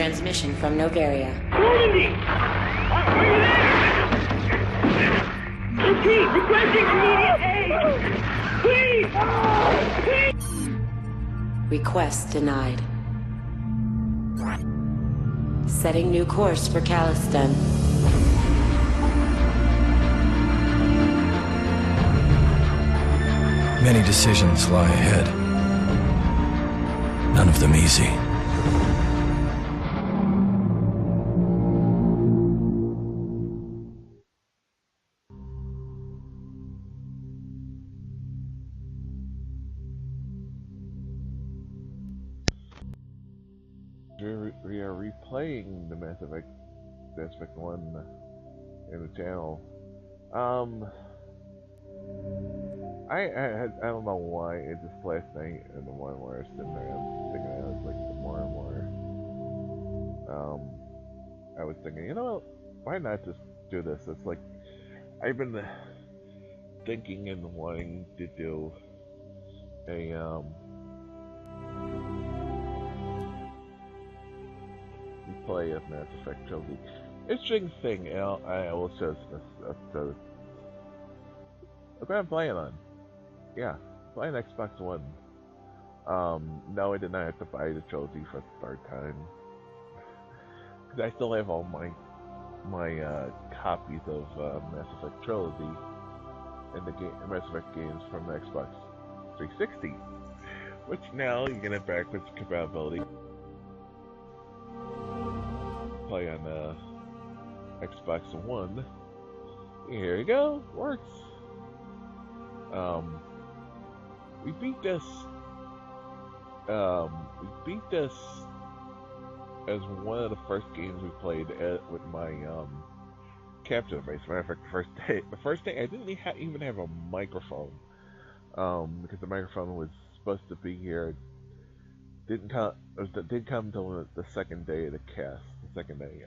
transmission from Novaria. Normandy! Are you there? Repeat, requesting immediate aid! Please! Request denied. Setting new course for Caliston. Many decisions lie ahead. None of them easy. We are replaying the Mass Effect 1 in the channel. I don't know why it just last night and the one where I was sitting there, I was thinking, I was like, more and more. I was thinking, you know, why not just do this? It's like I've been thinking and wanting to do a play of Mass Effect Trilogy. Interesting thing, you know, I will show this. What I'm playing on. Yeah, playing Xbox One. No, I did not have to buy the trilogy for the third time. Because I still have all my copies of Mass Effect Trilogy and the Mass Effect games from the Xbox 360. Which now you can have backwards compatibility. Play on Xbox One. Here you go, works. We beat this as one of the first games we played with my capture device. Matter of fact, the first day I didn't even have a microphone because the microphone was supposed to be here. Did come until the second day of the cast. The second day,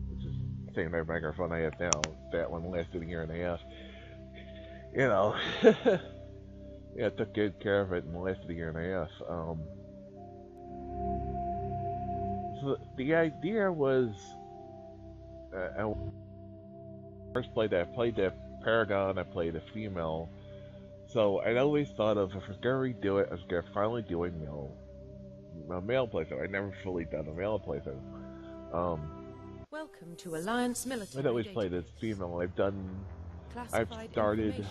which is the same microphone I have now. That one lasted a year and a half. You know, yeah, I took good care of it and lasted a year and a half. So the idea was, I first played that Paragon, I played a female. So I'd always thought of, if I was going to redo it, I was going to finally do a male playthrough. I'd never fully done a male playthrough. Welcome to Alliance Military. I'd always played as female. I've started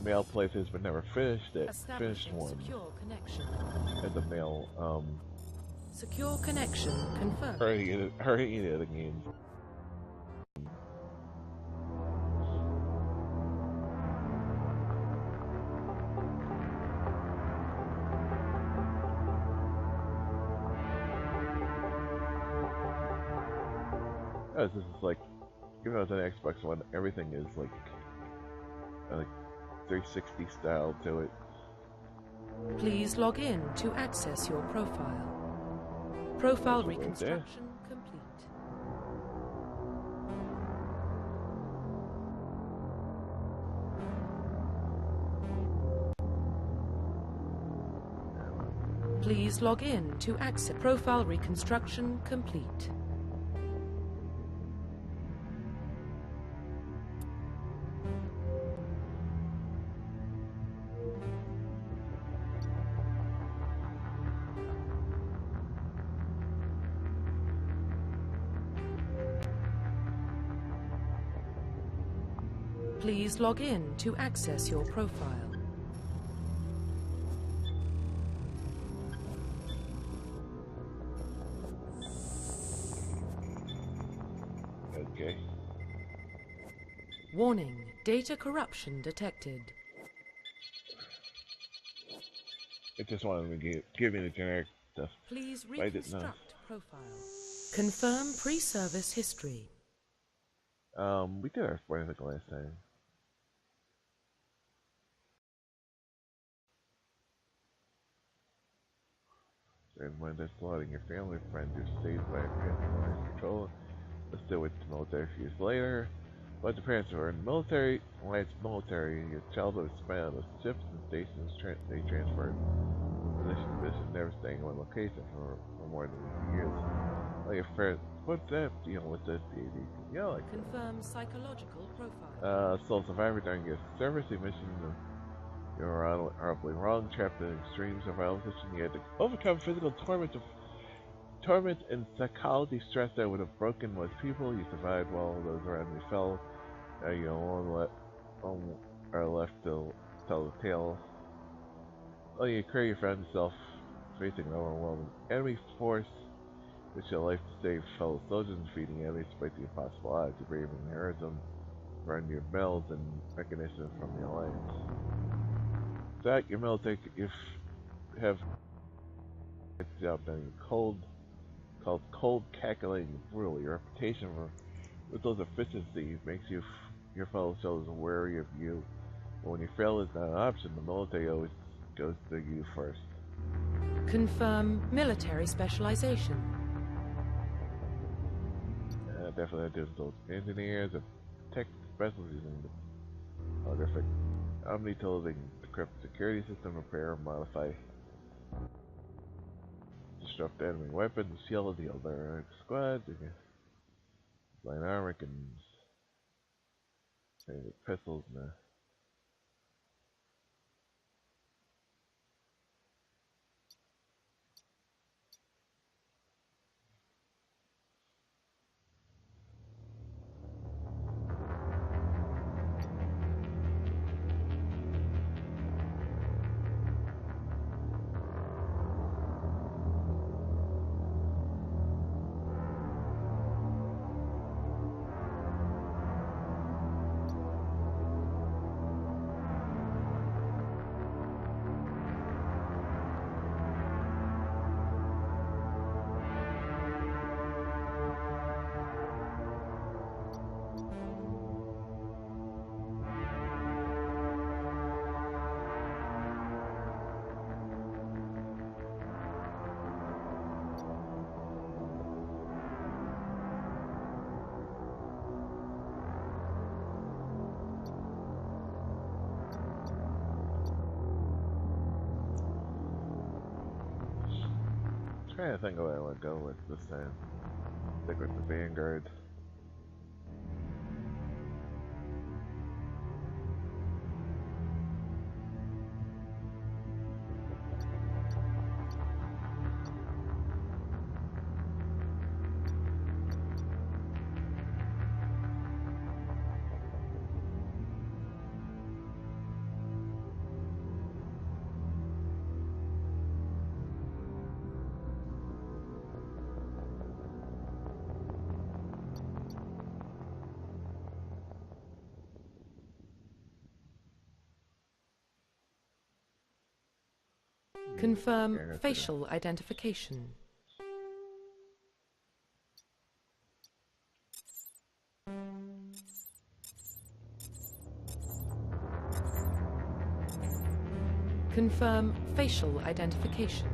male playthroughs but never finished it. Finished one as a male. Secure connection confirmed. Hurry it again. This is like, even though it's an Xbox One, everything is like 360 style to it. Please log in to access your profile. Profile reconstruction complete. Please log in to access. Profile reconstruction complete. Please log in to access your profile. Okay. Warning, data corruption detected. It just wanted to give me the generic stuff. Please reconstruct profile. Confirm pre-service history. We did our spoiler last time. And when exploiting your family friend, you're saved by a parent control. Let's do it to military a few years later. But the parents were in military, Alliance military, your childhood was spent on the ships and stations they transferred. When the mission, never staying in one location for more than a few years. Like your friend, what's that deal with this baby? Yeah, like Confirm psychological profile. sole survivor during your service mission. You're horribly wrong, trapped in an extreme survival situation. You had to overcome physical torment and psychology stress that would have broken most people. You survived while those around you fell. Now you are left to tell the tale. Well, you carry your found yourself facing an overwhelming enemy force, which your life to save fellow soldiers and defeating enemies despite the impossible odds. Your bravery and heroism earned your medals and recognition from the Alliance. That your military have a job done called cold, calculating, and brutal. Your reputation for ruthless efficiency makes your fellow soldiers wary of you. But when you fail is not an option, the military always goes to you first. Confirm military specialization. Definitely digital engineers and tech specialties in holographic omni-tooling, decrypt security system, repair, modify, disrupt enemy weapons, shield the other squad, line armor, and pistols, and trying to think of what I want to go with this time. Stick with the Vanguard. Confirm facial identification. Confirm facial identification.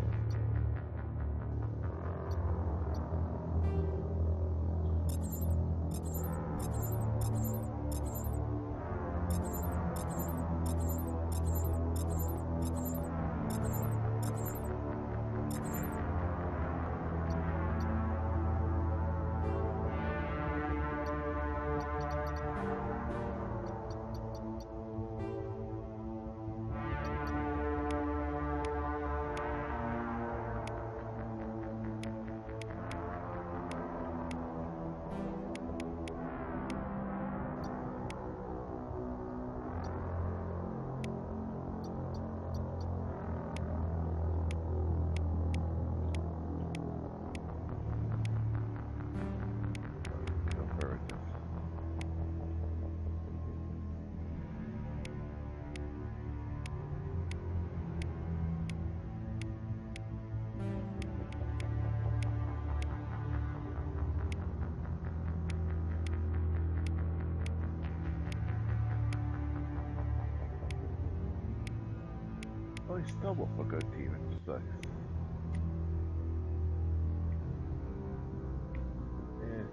Oh, he's double for good team. It sucks. Yeah.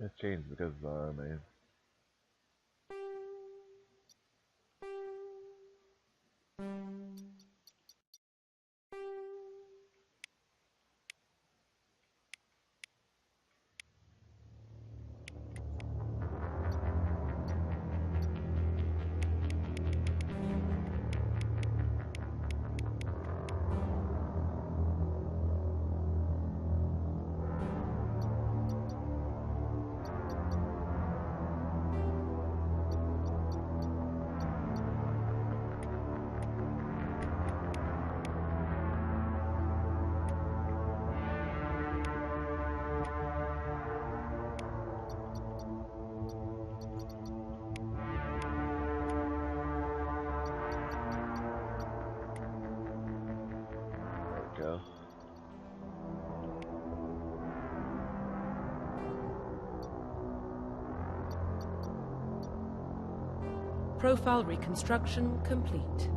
It's changed because of our name. Go. Profile reconstruction complete.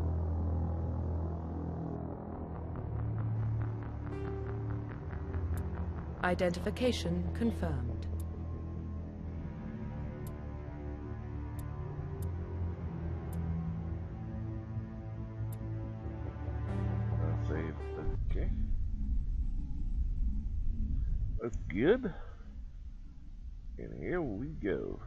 Identification confirmed. Save. Okay. That's good. And here we go.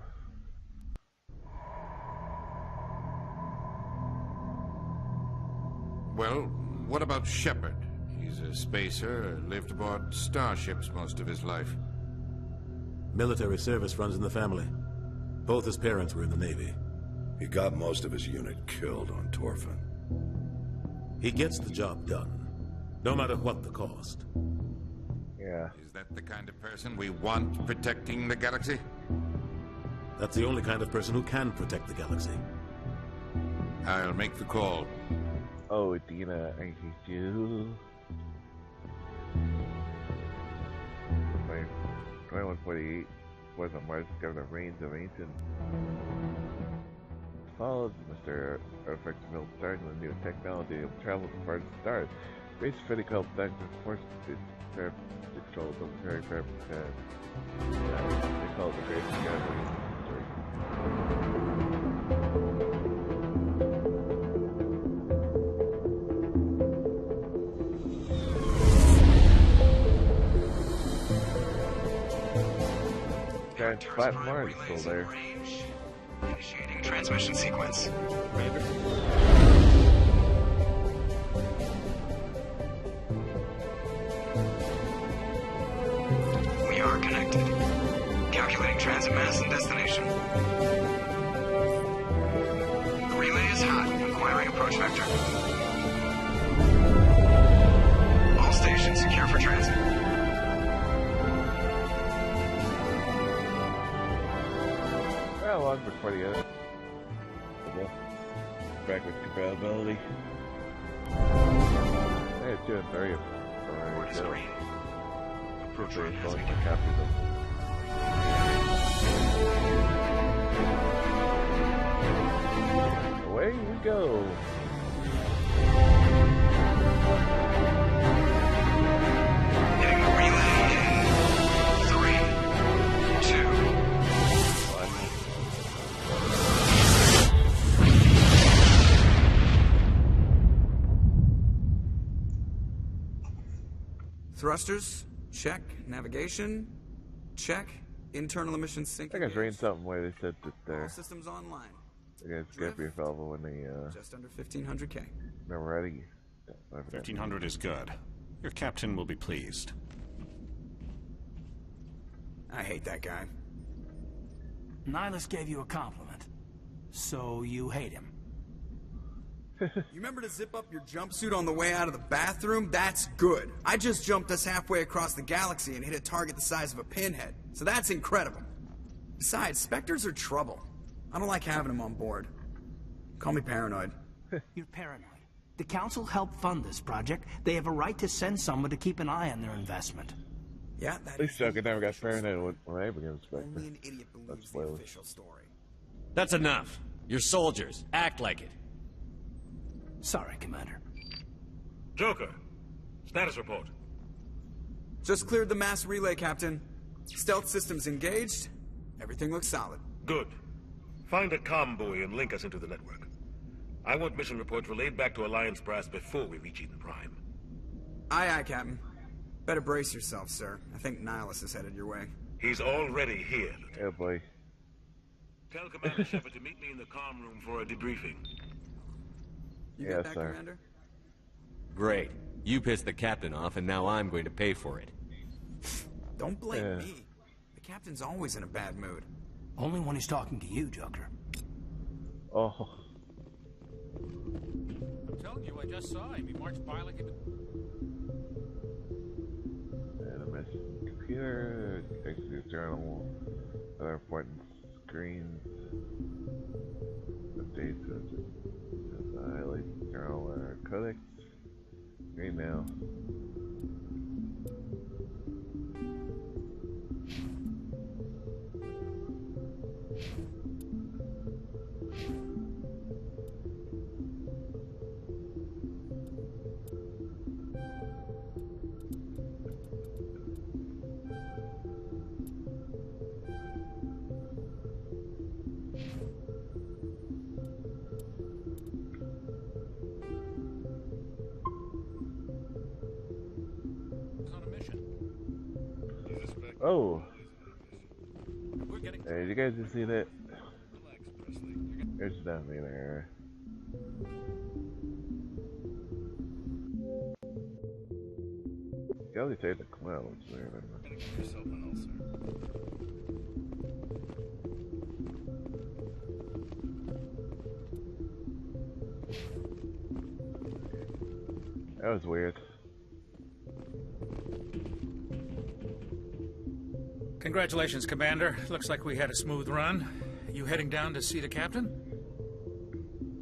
Well, what about Shepard? He's a spacer, lived aboard starships most of his life. Military service runs in the family. Both his parents were in the Navy. He got most of his unit killed on Torfin. He gets the job done, no matter what the cost. Yeah. Is that the kind of person we want protecting the galaxy? That's the only kind of person who can protect the galaxy. I'll make the call. Oh, Dina, I hate you. 2148 was on Mars discovered a range of ancient followed Mr. Artifact built starting with new technology and traveled to far stars. Space critical tech and force is fair control of very fair they call it the Great Gathering Flat Mars still there. Initiating transmission sequence. We are connected. Calculating transit mass and destination. The relay is hot. Acquiring approach vector. All stations secure for transit. How long before the other? Back with compatibility. Hey, it's doing very Board is green. Approach run has begun. Copy them. Away we go. Hitting the relay in 3, 2, 1. Thrusters, check. Navigation, check. Internal emissions sync. I think I was reading something where they said that All they're systems online. gonna skip your fellow when they Just under 1500K. they're ready. 1500 is good. Your captain will be pleased. I hate that guy. Nihilus gave you a compliment. So you hate him. You remember to zip up your jumpsuit on the way out of the bathroom? That's good. I just jumped us halfway across the galaxy and hit a target the size of a pinhead. So that's incredible. Besides, Spectres are trouble. I don't like having them on board. Call me paranoid. You're paranoid. The Council helped fund this project. They have a right to send someone to keep an eye on their investment. Yeah, that At least I never got paranoid when I began Spectre. Only an idiot believes the official story. That's enough. You're soldiers. Act like it. Sorry, Commander. Joker, status report. Just cleared the mass relay, Captain. Stealth systems engaged. Everything looks solid. Good. Find a comm buoy and link us into the network. I want mission reports relayed back to Alliance Brass before we reach Eden Prime. Aye, aye, Captain. Better brace yourself, sir. I think Nihilus is headed your way. He's already here, Lieutenant. Oh boy. Tell Commander Shepard to meet me in the comm room for a debriefing. You got that, sir. Commander? Great. You pissed the captain off, and now I'm going to pay for it. Don't blame me. The captain's always in a bad mood. Only when he's talking to you, Joker. Oh. I'm telling you, I just saw him. He marched by like he was... Computer, execute journal, other important screens, updates, highlight journal or codex, email. Oh! Hey, did you guys just see that? There's definitely an error. You only saved the clouds there. That was weird. Congratulations, Commander. Looks like we had a smooth run. You heading down to see the captain?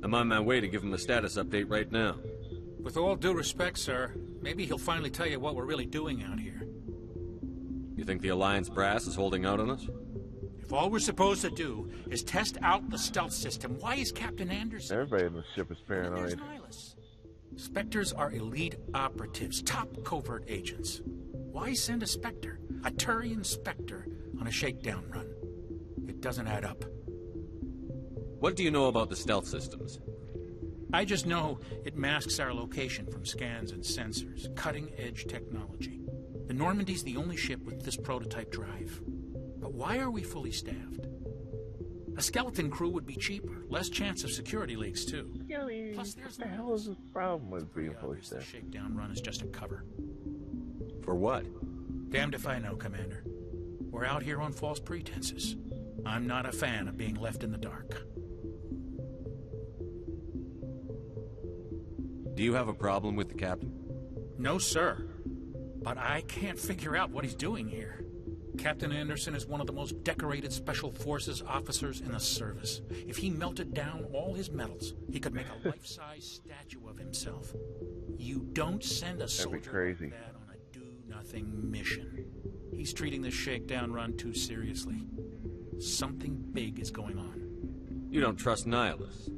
I'm on my way to give him a status update right now. With all due respect, sir, maybe he'll finally tell you what we're really doing out here. You think the Alliance Brass is holding out on us? If all we're supposed to do is test out the stealth system, why is Captain Anderson... Everybody in the ship is paranoid. Spectres are elite operatives, top covert agents. Why send a Spectre, a Turian Spectre, on a shakedown run? It doesn't add up. What do you know about the stealth systems? I just know it masks our location from scans and sensors. Cutting-edge technology. The Normandy's the only ship with this prototype drive. But why are we fully staffed? A skeleton crew would be cheaper. Less chance of security leaks, too. Plus, there's what the hell is this problem with being fully staffed? The shakedown run is just a cover. For what? Damned if I know, Commander. We're out here on false pretenses. I'm not a fan of being left in the dark. Do you have a problem with the captain? No, sir. But I can't figure out what he's doing here. Captain Anderson is one of the most decorated Special Forces officers in the service. If he melted down all his medals, he could make a life-size statue of himself. You don't send a soldier like that on a do-nothing mission. He's treating this shakedown run too seriously. Something big is going on. You don't trust Nihilus?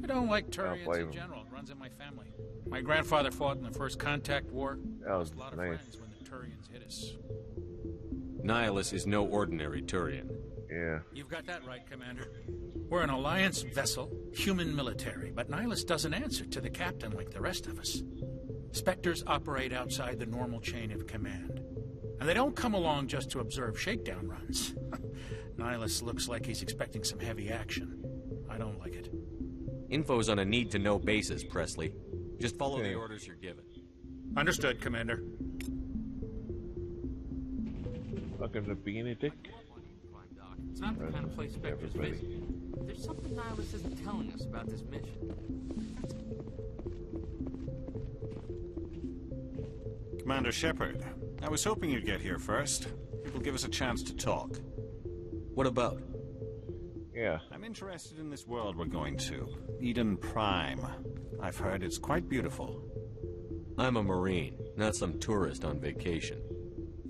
I don't like Turians in general. It runs in my family. My grandfather fought in the First Contact War. That was a lot of friends when the Turians hit us. Nihilus is no ordinary Turian. Yeah. You've got that right, Commander. We're an Alliance vessel, human military, but Nihilus doesn't answer to the captain like the rest of us. Spectres operate outside the normal chain of command. And they don't come along just to observe shakedown runs. Nihilus looks like he's expecting some heavy action. I don't like it. Info's on a need-to-know basis, Presley. Just follow the orders you're given. Understood, Commander. Welcome to Benedict. It's not the kind of place Spectres visit. There's something Nihilus isn't telling us about this mission. Commander Shepard, I was hoping you'd get here first. It'll give us a chance to talk. What about? Yeah. I'm interested in this world we're going to. Eden Prime. I've heard it's quite beautiful. I'm a Marine, not some tourist on vacation.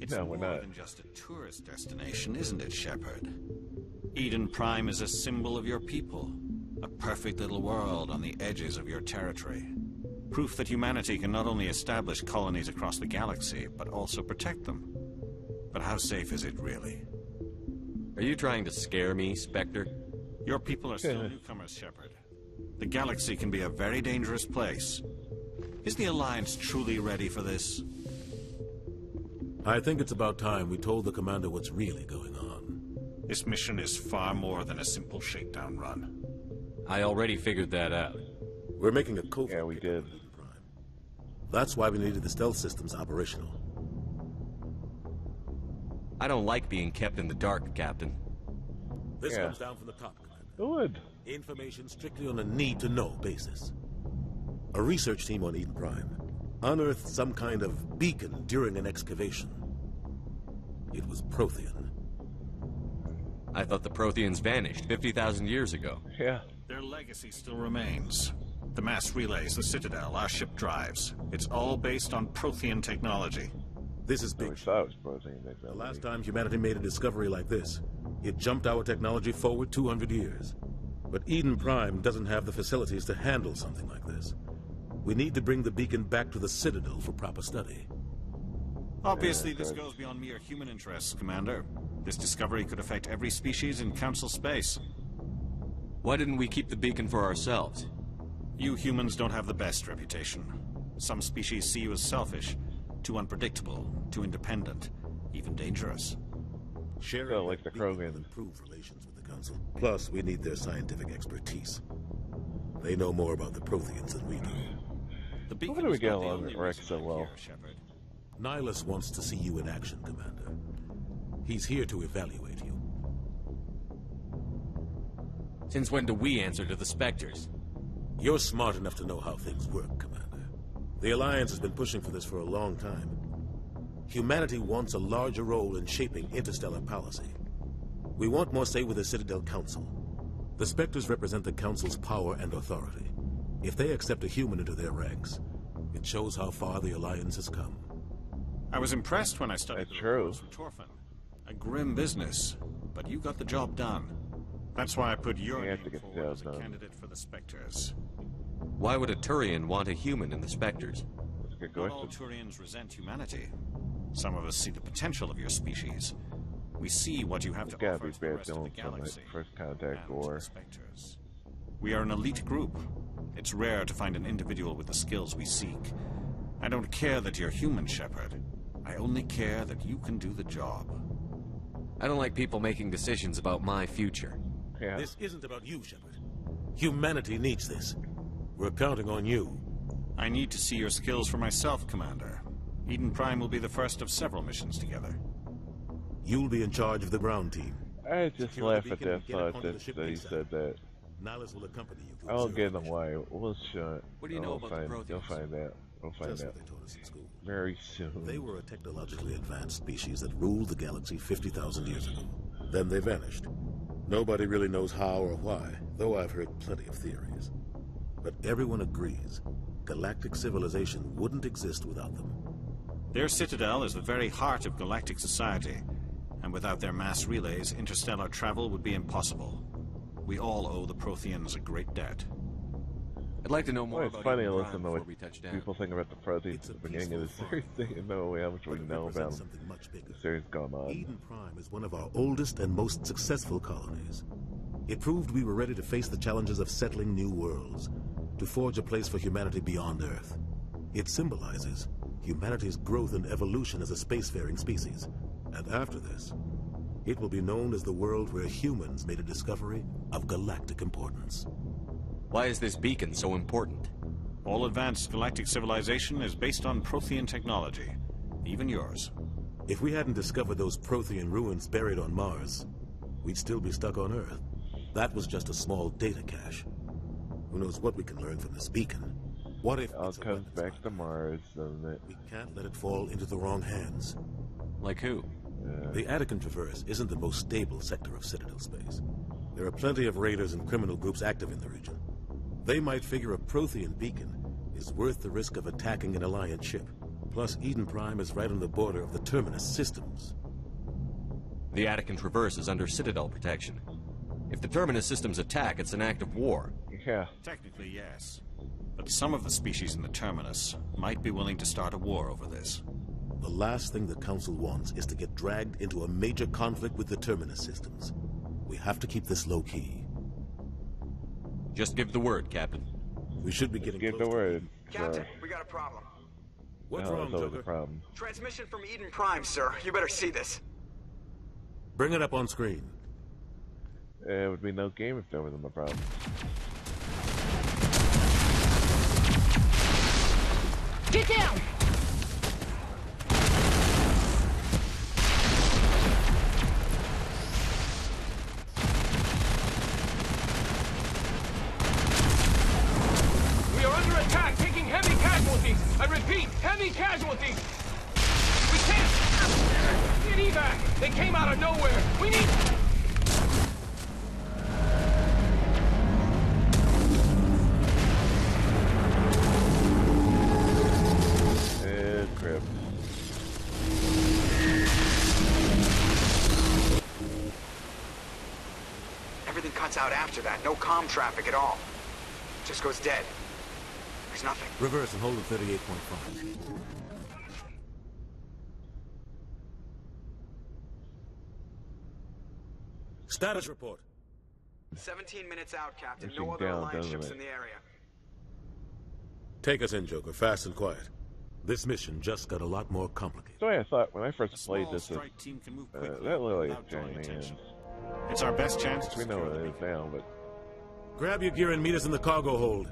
It's more than just a tourist destination, isn't it, Shepard? Eden Prime is a symbol of your people. A perfect little world on the edges of your territory. Proof that humanity can not only establish colonies across the galaxy, but also protect them. But how safe is it really? Are you trying to scare me, Spectre? Your people are still newcomers, Shepard. The galaxy can be a very dangerous place. Is the Alliance truly ready for this? I think it's about time we told the Commander what's really going on. This mission is far more than a simple shakedown run. I already figured that out. We're making a covert. Yeah, we did. That's why we needed the stealth systems operational. I don't like being kept in the dark, Captain. This comes down from the top, Commander. Good. Information strictly on a need-to-know basis. A research team on Eden Prime unearthed some kind of beacon during an excavation. It was Prothean. I thought the Protheans vanished 50,000 years ago. Yeah. Their legacy still remains. The mass relays, the Citadel, our ship drives. It's all based on Prothean technology. This is big. The last time humanity made a discovery like this, it jumped our technology forward 200 years. But Eden Prime doesn't have the facilities to handle something like this. We need to bring the beacon back to the Citadel for proper study. Obviously, this goes beyond mere human interests, Commander. This discovery could affect every species in Council space. Why didn't we keep the beacon for ourselves? You humans don't have the best reputation. Some species see you as selfish, too unpredictable, too independent, even dangerous. Sharing like the Krogan. Improve relations with the Council. Plus, we need their scientific expertise. They know more about the Protheans than we do. Why do we get along with Rex so well? Nihilus wants to see you in action, Commander. He's here to evaluate you. Since when do we answer to the Spectres? You're smart enough to know how things work, Commander. The Alliance has been pushing for this for a long time. Humanity wants a larger role in shaping interstellar policy. We want more say with the Citadel Council. The Spectres represent the Council's power and authority. If they accept a human into their ranks, it shows how far the Alliance has come. I was impressed when I studied the reports from Torfin. A grim business, but you got the job done. That's why I put your name forward as a candidate for the Spectres. Why would a Turian want a human in the Spectres? Not all Turians resent humanity. Some of us see the potential of your species. We see what you have to offer to the rest of the galaxy. First Contact or Spectres. We are an elite group. It's rare to find an individual with the skills we seek. I don't care that you're human, Shepard. I only care that you can do the job. I don't like people making decisions about my future. Yeah. This isn't about you, Shepard. Humanity needs this. We're counting on you. I need to see your skills for myself, Commander. Eden Prime will be the first of several missions together. You'll be in charge of the ground team. I just laugh at that thought that he said that. Nihilus will accompany you. I'll get them why. We'll show it. What do you know about the Protheans? You'll find out. We'll find Just out. what they told us in school. Very soon. They were a technologically advanced species that ruled the galaxy 50,000 years ago. Then they vanished. Nobody really knows how or why, though I've heard plenty of theories. But everyone agrees, galactic civilization wouldn't exist without them. Their citadel is the very heart of galactic society, and without their mass relays, interstellar travel would be impossible. We all owe the Protheans a great debt. I'd like to know more Well, it's about funny to Eden listen Prime to before what we touch down. people think about the Protheans at the beginning of the series. They didn't know how much we know about them. The series gone on. Eden Prime is one of our oldest and most successful colonies. It proved we were ready to face the challenges of settling new worlds, to forge a place for humanity beyond Earth. It symbolizes humanity's growth and evolution as a spacefaring species. And after this, it will be known as the world where humans made a discovery of galactic importance. Why is this beacon so important? All advanced galactic civilization is based on Prothean technology, even yours. If we hadn't discovered those Prothean ruins buried on Mars, we'd still be stuck on Earth. That was just a small data cache. Who knows what we can learn from this beacon? What if I'll come back to Mars, doesn't it? We can't let it fall into the wrong hands. Like who? The Attican Traverse isn't the most stable sector of Citadel space. There are plenty of raiders and criminal groups active in the region. They might figure a Prothean beacon is worth the risk of attacking an Alliance ship. Plus, Eden Prime is right on the border of the Terminus systems. The Attican Traverse is under Citadel protection. If the Terminus systems attack, it's an act of war. Yeah. Technically, yes. But some of the species in the Terminus might be willing to start a war over this. The last thing the Council wants is to get dragged into a major conflict with the Terminus systems. We have to keep this low-key. Just give the word, Captain. We should be getting Give the word. Captain, we got a problem. What's No, wrong, that's always a Joker? problem. Transmission from Eden Prime, sir. You better see this. Bring it up on screen. It would be no game if there wasn't a problem. Get down! We are under attack, taking heavy casualties. I repeat, heavy casualties. We can't get evac. They came out of nowhere. We need. Crap. Everything cuts out after that. No comm traffic at all. Just goes dead. There's nothing. Reverse and hold at 38.5. Status report. 17 minutes out, Captain. Pushing No other down, Alliance doesn't ships it? in the area. Take us in, Joker, fast and quiet. This mission just got a lot more complicated. So I thought when I first played this, strike team can move that looked like a giant hand. It's our best chance. We know what it is now, but Grab your gear and meet us in the cargo hold.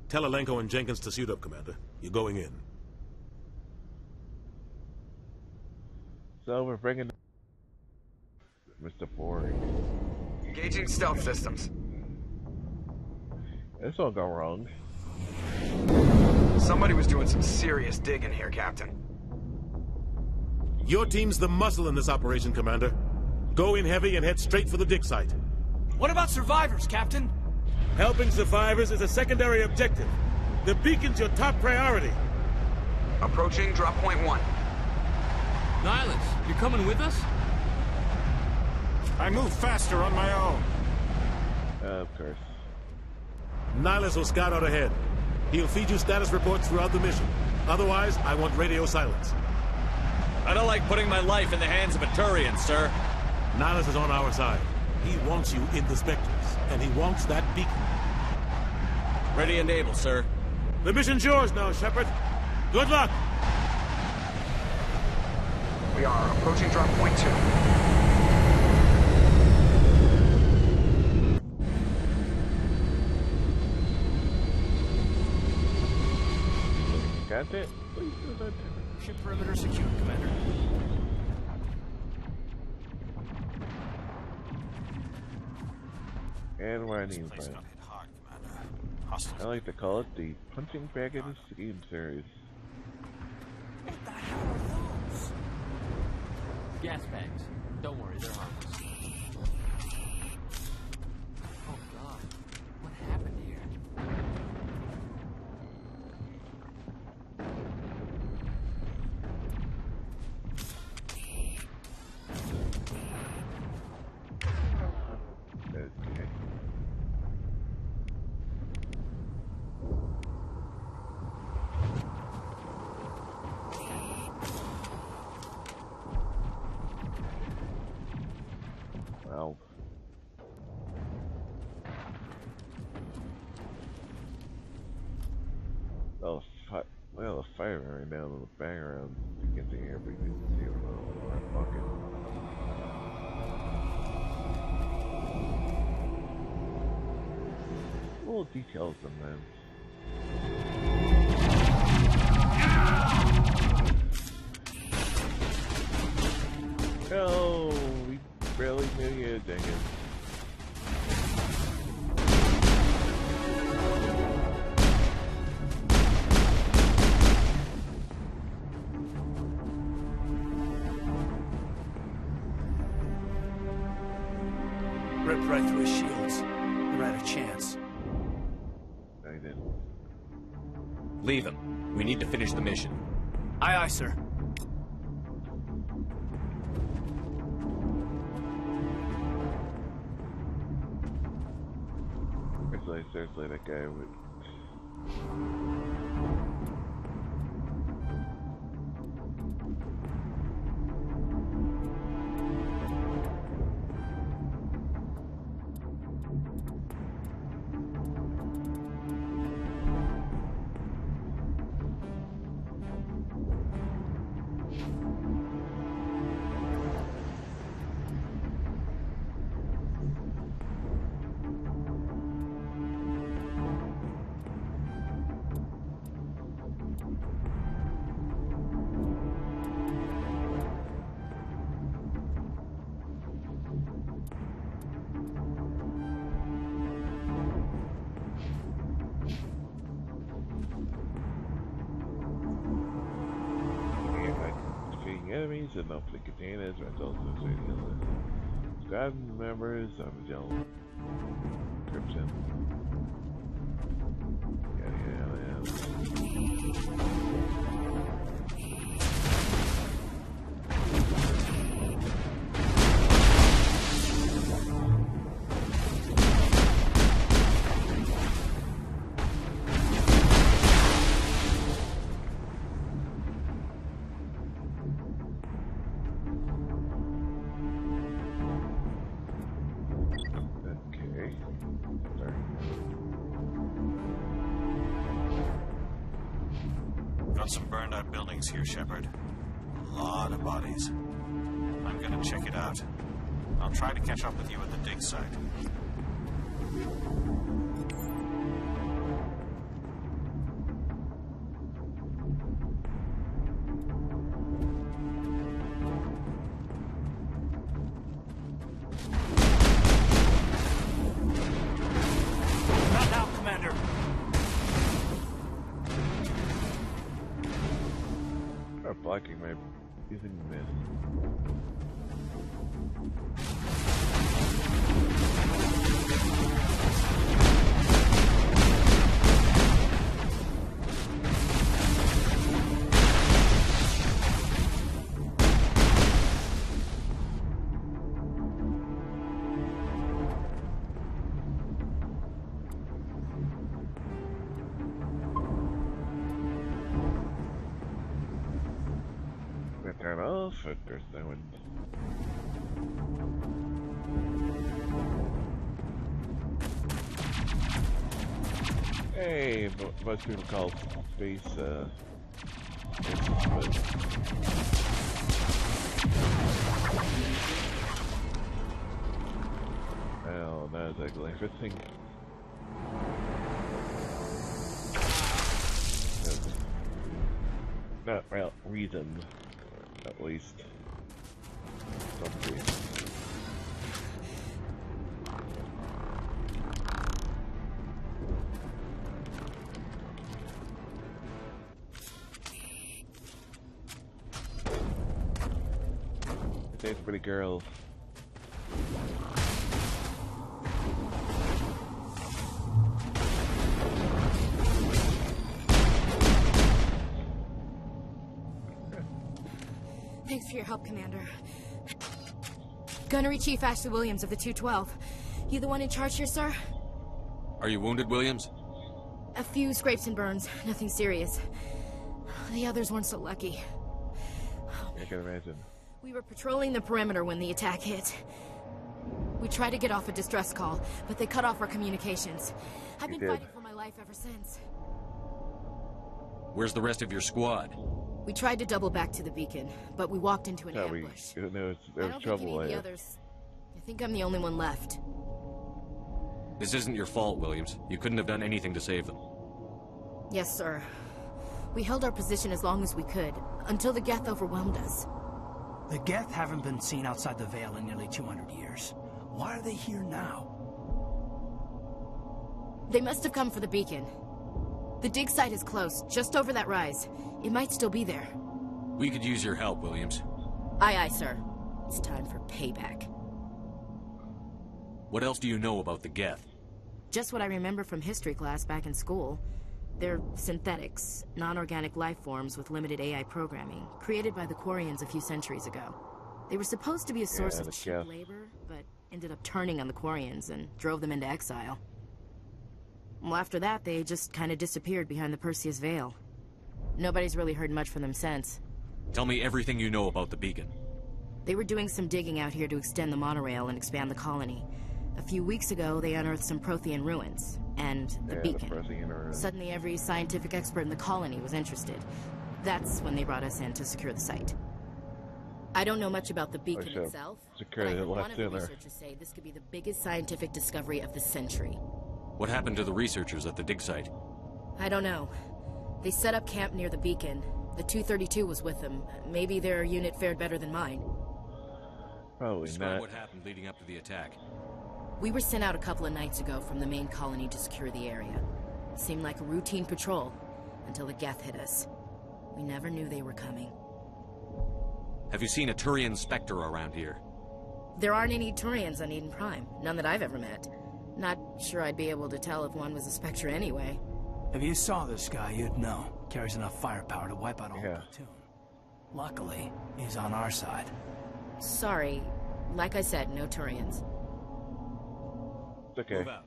Tell Alenko and Jenkins to suit up, Commander. You're going in. so we're bringing Mr. Ford. Engaging stealth systems. This won't go wrong. Somebody was doing some serious digging here, Captain. Your team's the muscle in this operation, Commander. Go in heavy and head straight for the dig site. What about survivors, Captain? Helping survivors is a secondary objective. The beacon's your top priority. Approaching drop point 1. Nihilus, you coming with us? I move faster on my own. Of course. Nihilus will scout out ahead. He'll feed you status reports throughout the mission. Otherwise, I want radio silence. I don't like putting my life in the hands of a Turian, sir. Nihilus is on our side. He wants you in the Spectres, and he wants that beacon. Ready and able, sir. The mission's yours now, Shepard. Good luck! We are approaching drop point 2. Got it? Please do that. Ship perimeter secure, Commander. And we're on the inside. I like to call it the punching bag in the scheme series. Gas bags. Don't worry, they're harmless. Oh God, what happened here? Okay. Well. Oh, well, the fire right now in the background. You get the air, but you can see it on my bucket. Little details sometimes. Oh, we barely knew you, dang it. Ripped right through his shields. Never had a chance. I didn't. Leave him. We need to finish the mission. Aye, aye, sir. Seriously, that guy would... enemies and opening containers, rentals, and squad members of the general description. Got some burned out buildings here, Shepard. A lot of bodies. I'm gonna check it out. I'll try to catch up with you at the dig site. Not now, Commander. Blocking my using this. Turn off if there's no one. Hey, most people call space, well, that was ugly. First thing. Not real reason. At least something. Thanks, pretty girl. Thanks for your help, Commander. Gunnery Chief Ashley Williams of the 212. You the one in charge here, sir? Are you wounded, Williams? A few scrapes and burns. Nothing serious. The others weren't so lucky. I can imagine. We were patrolling the perimeter when the attack hit. We tried to get off a distress call, but they cut off our communications. I've been fighting for my life ever since. Where's the rest of your squad? We tried to double back to the beacon, but we walked into an ambush. There was I don't think any of the others. I think I'm the only one left. This isn't your fault, Williams. You couldn't have done anything to save them. Yes, sir. We held our position as long as we could, until the Geth overwhelmed us. The Geth haven't been seen outside the Veil in nearly 200 years. Why are they here now? They must have come for the beacon. The dig site is close, just over that rise. It might still be there. We could use your help, Williams. Aye, aye, sir. It's time for payback. What else do you know about the Geth? Just what I remember from history class back in school. They're synthetics, non-organic life forms with limited AI programming, created by the Quarians a few centuries ago. They were supposed to be a source of cheap labor, but ended up turning on the Quarians and drove them into exile. Well, after that, they just kind of disappeared behind the Perseus Veil. Nobody's really heard much from them since. Tell me everything you know about the beacon. They were doing some digging out here to extend the monorail and expand the colony. A few weeks ago, they unearthed some Prothean ruins, and the beacon. Suddenly, every scientific expert in the colony was interested. That's when they brought us in to secure the site. I don't know much about the beacon itself, but I heard one of the researchers say this could be the biggest scientific discovery of the century. What happened to the researchers at the dig site? I don't know. They set up camp near the beacon. The 232 was with them. Maybe their unit fared better than mine. Probably not. What happened leading up to the attack? We were sent out a couple of nights ago from the main colony to secure the area. Seemed like a routine patrol, until the Geth hit us. We never knew they were coming. Have you seen a Turian Spectre around here? There aren't any Turians on Eden Prime. None that I've ever met. Not sure I'd be able to tell if one was a Spectre anyway. If you saw this guy, you'd know. Carries enough firepower to wipe out a whole platoon. Luckily, he's on our side. Sorry. Like I said, no Turians. It's okay. Move out.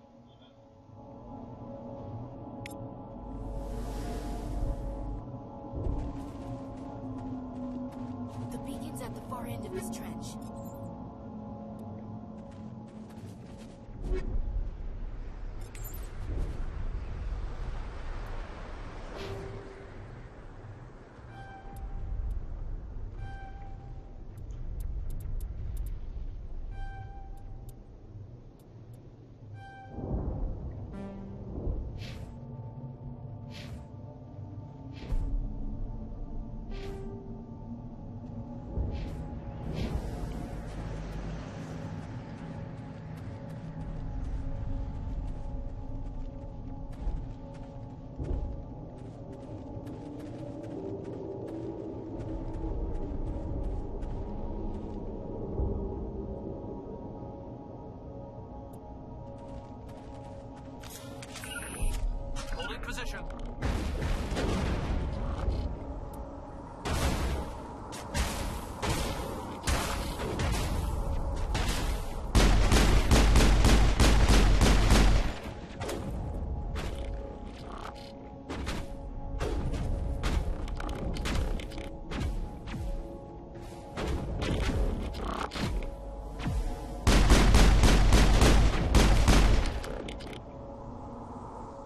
The beacon's at the far end of this trench. Position.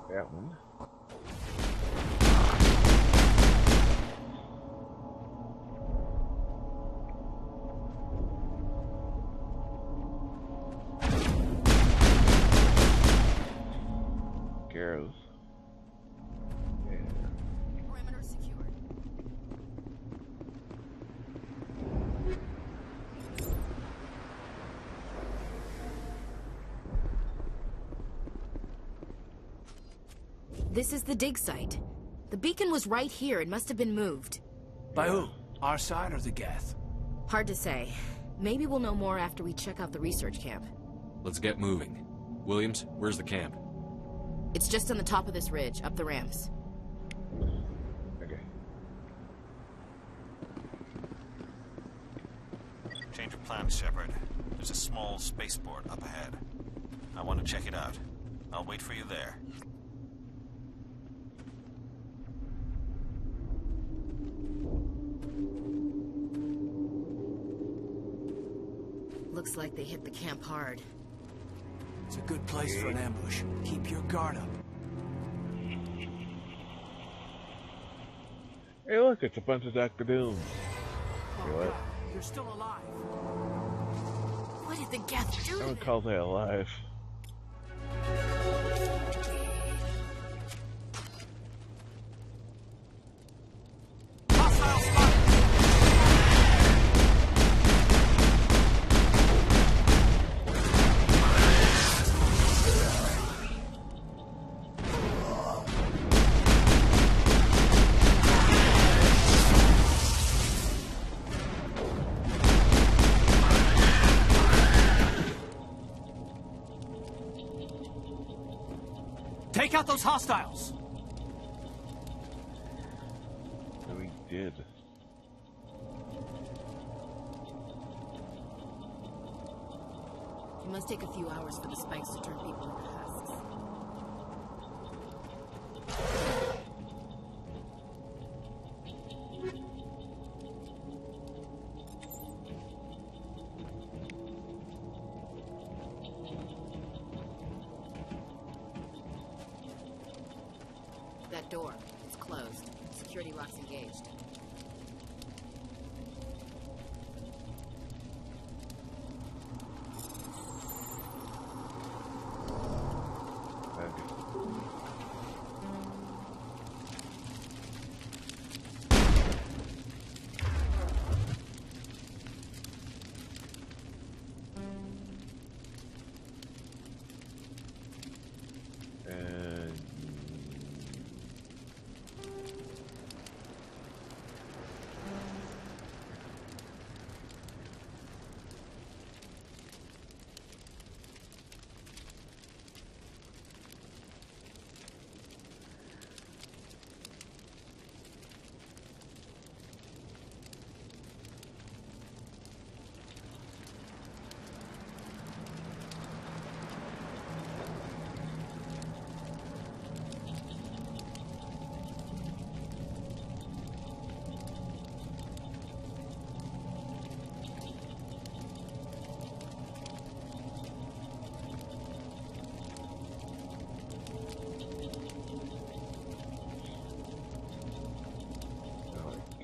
That one. Girls. Yeah. Perimeter secured. This is the dig site. The beacon was right here. It must have been moved. By who? Our side or the Geth? Hard to say. Maybe we'll know more after we check out the research camp. Let's get moving. Williams, where's the camp? It's just on the top of this ridge, up the ramps. Okay. Change of plans, Shepard. There's a small spaceport up ahead. I want to check it out. I'll wait for you there. Looks like they hit the camp hard. It's a good place for an ambush. Keep your guard up. Hey, look, it's a bunch of Dr. Dooms. Oh, what? You're still alive. What did the Geth do? I would call that alive. Take out those hostiles! We did. It must take a few hours for the spikes to turn people into husks. That door, it's closed. Security lock's engaged.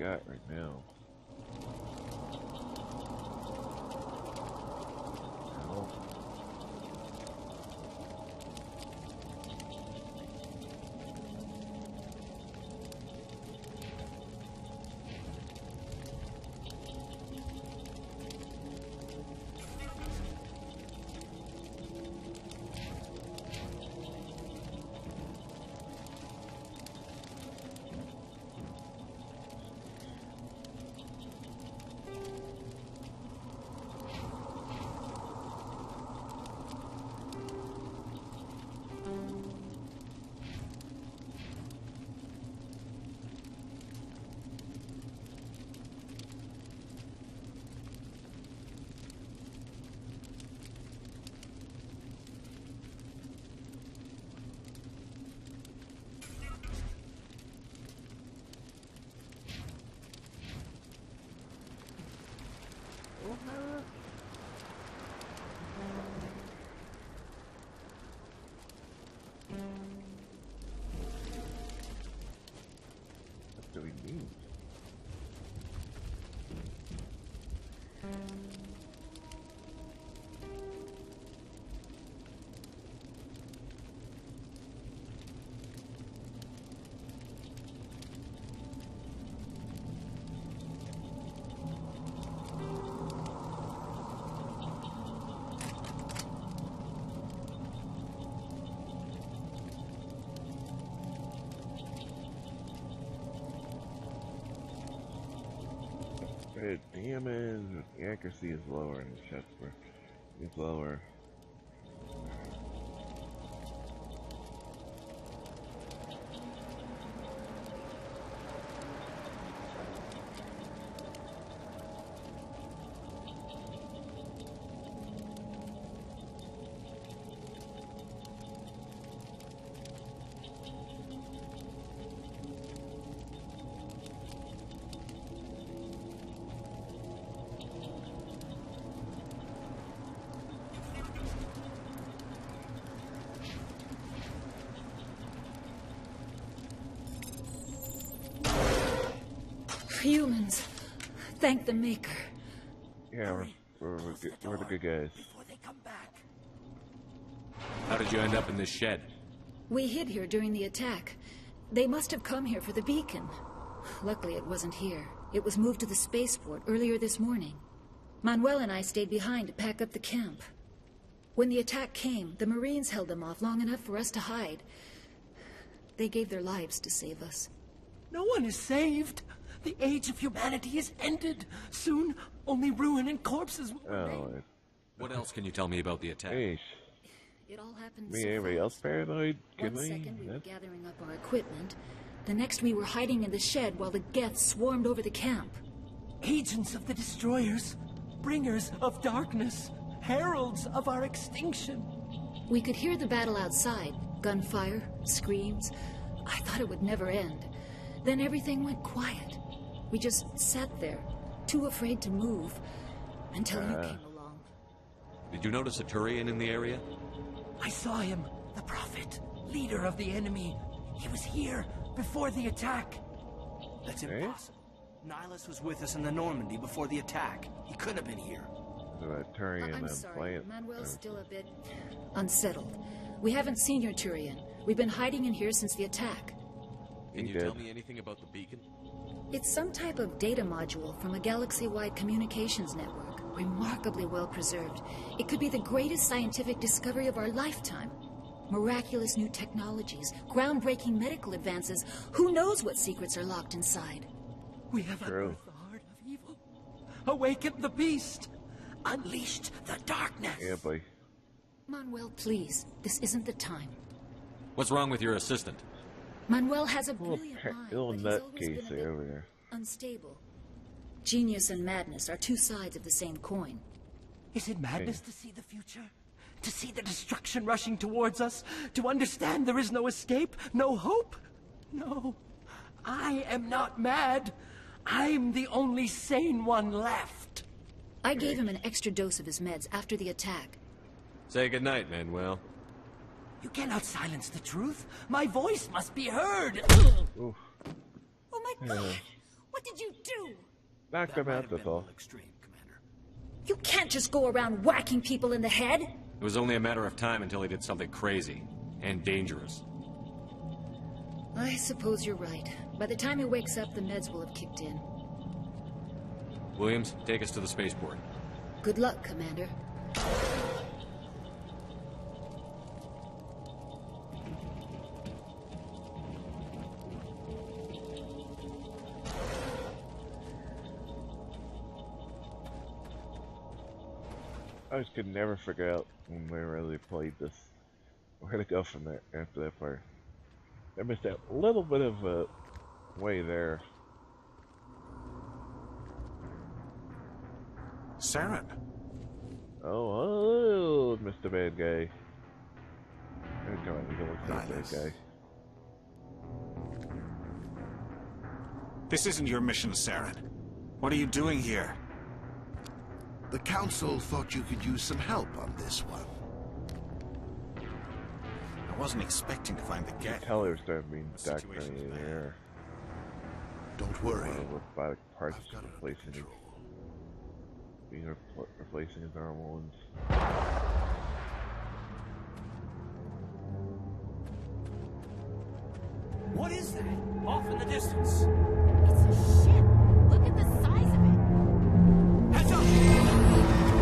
got right now. No. What do we need? Damage, the accuracy is lower and the shots is lower. Humans, thank the Maker. Yeah, we're the good guys. How did you end up in this shed? We hid here during the attack. They must have come here for the beacon. Luckily, it wasn't here. It was moved to the spaceport earlier this morning. Manuel and I stayed behind to pack up the camp. When the attack came, the Marines held them off long enough for us to hide. They gave their lives to save us. No one is saved. The age of humanity is ended. Soon, only ruin and corpses will remain. What else can you tell me about the attack? It all happened so Anybody else paranoid? One second we were gathering up our equipment. The next we were hiding in the shed while the Geth swarmed over the camp. Agents of the Destroyers, bringers of darkness, heralds of our extinction. We could hear the battle outside. Gunfire, screams. I thought it would never end. Then everything went quiet. We just sat there, too afraid to move, until you came along. Did you notice a Turian in the area? I saw him, the Prophet, leader of the enemy. He was here before the attack. That's impossible. Nihilus was with us in the Normandy before the attack. He couldn't have been here. I'm sorry, Manuel's still a bit unsettled. We haven't seen your Turian. We've been hiding in here since the attack. Can you tell me anything about the beacon? It's some type of data module from a galaxy-wide communications network, remarkably well preserved. It could be the greatest scientific discovery of our lifetime. Miraculous new technologies, groundbreaking medical advances. Who knows what secrets are locked inside? We have unearthed the heart of evil, awakened the beast, unleashed the darkness. Yeah, boy. Manuel, please, this isn't the time. What's wrong with your assistant? Manuel has a brilliant mind, little but he's nut always case been a bit over there. unstable. Genius and madness are two sides of the same coin. Is it madness to see the future? To see the destruction rushing towards us? To understand there is no escape? No hope? No. I am not mad. I'm the only sane one left. I gave him an extra dose of his meds after the attack. Say goodnight, Manuel. You cannot silence the truth. My voice must be heard. Oh my God! What What did you do? Knock them out, that's all. You can't just go around whacking people in the head. It was only a matter of time until he did something crazy and dangerous. I suppose you're right. By the time he wakes up, the meds will have kicked in. Williams, take us to the spaceport. Good luck, Commander. I just could never figure out when we really played this where to go from there after that part. I missed that little bit of a way there. Saren. Oh, Mr. Bad Guy. Come on, you can look like that guy. This isn't your mission, Saren. What are you doing here? The Council thought you could use some help on this one. I wasn't expecting to find the You gap. can tell they were starting being documented in the air. Don't worry. Robotic parts replacing replacing his normal ones. What is that? Off in the distance. It's a ship. Look at the size of it. Heads up!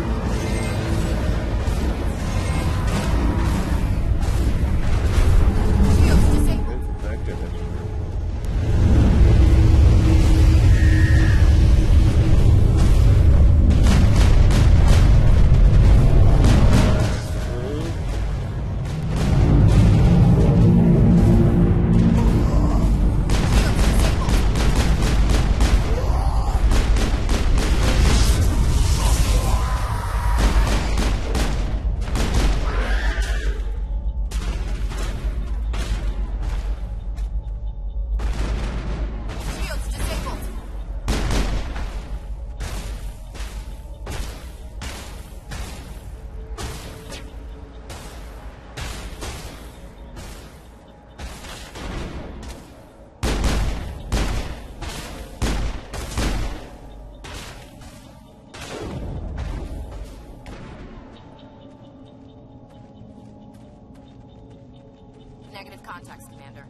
Negative contacts, Commander.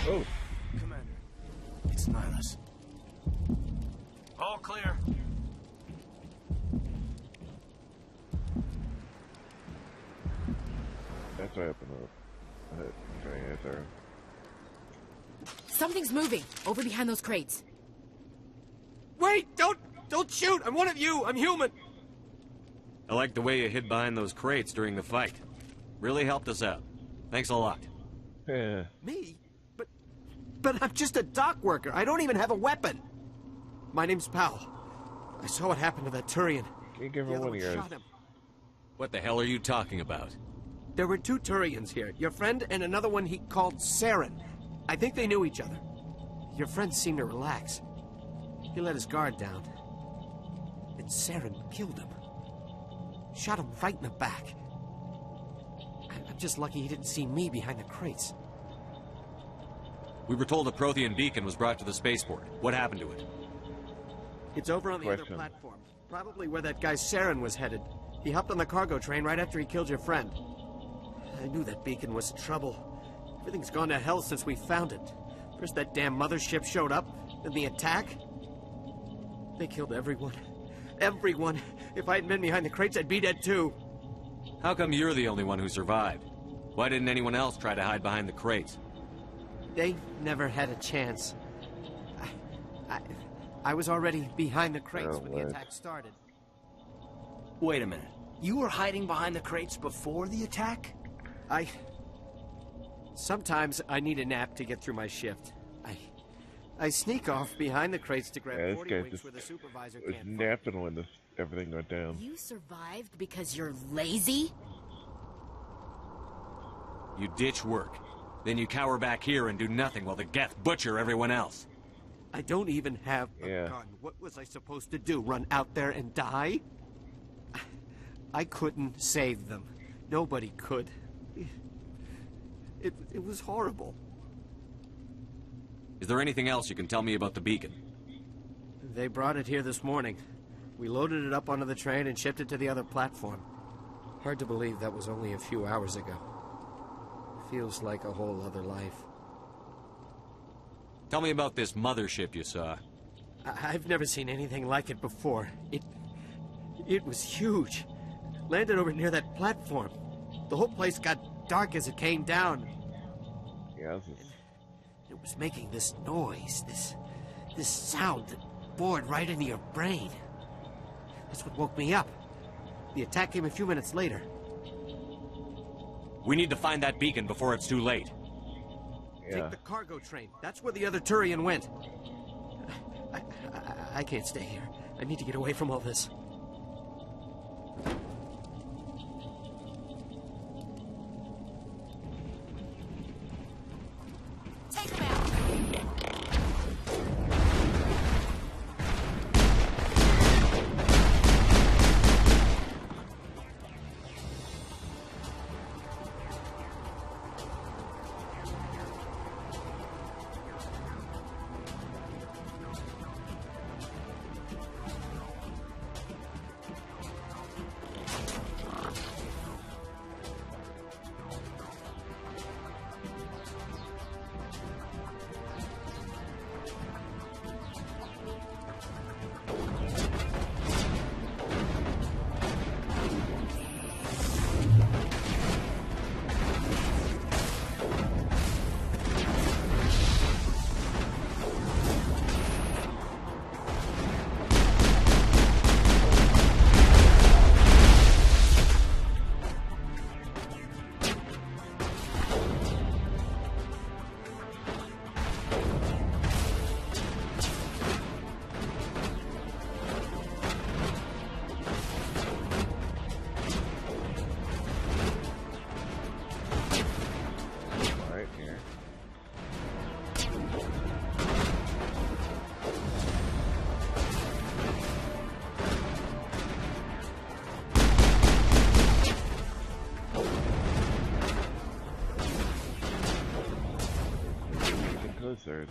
Oh. Commander, it's Nihilus. All clear. That's what happened to it. Something's moving over behind those crates. Wait! Don't shoot! I'm one of you! I'm human! I like the way you hid behind those crates during the fight. Really helped us out. Thanks a lot. Yeah. Me? But I'm just a dock worker. I don't even have a weapon. My name's Powell. I saw what happened to that Turian. Can you give The her other one of one yours? shot him. What the hell are you talking about? There were two Turians here. Your friend and another one he called Saren. I think they knew each other. Your friend seemed to relax. He let his guard down. And Saren killed him. Shot him right in the back. I'm just lucky he didn't see me behind the crates. We were told a Prothean beacon was brought to the spaceport. What happened to it? It's over on the other platform. Probably where that guy Saren was headed. He hopped on the cargo train right after he killed your friend. I knew that beacon was trouble. Everything's gone to hell since we found it. First that damn mothership showed up, then the attack. They killed everyone. Everyone. If I hadn't been behind the crates, I'd be dead too. How come you're the only one who survived? Why didn't anyone else try to hide behind the crates? They never had a chance. I was already behind the crates when the attack started. Wait a minute. You were hiding behind the crates before the attack? Sometimes I need a nap to get through my shift. I sneak off behind the crates to grab 40 winks where the supervisor was can't napping when everything went down. You survived because you're lazy? You ditch work. Then you cower back here and do nothing while the Geth butcher everyone else. I don't even have a gun. What was I supposed to do? Run out there and die? I couldn't save them. Nobody could. It was horrible. Is there anything else you can tell me about the beacon? They brought it here this morning. We loaded it up onto the train and shipped it to the other platform. Hard to believe that was only a few hours ago. Feels like a whole other life. Tell me about this mothership you saw. I've never seen anything like it before. It was huge. Landed over near that platform. The whole place got dark as it came down. Yeah, it was making this noise, this sound that bored right into your brain. That's what woke me up. The attack came a few minutes later. We need to find that beacon before it's too late. Take the cargo train. That's where the other Turian went. I can't stay here. I need to get away from all this. Take him out. Closer.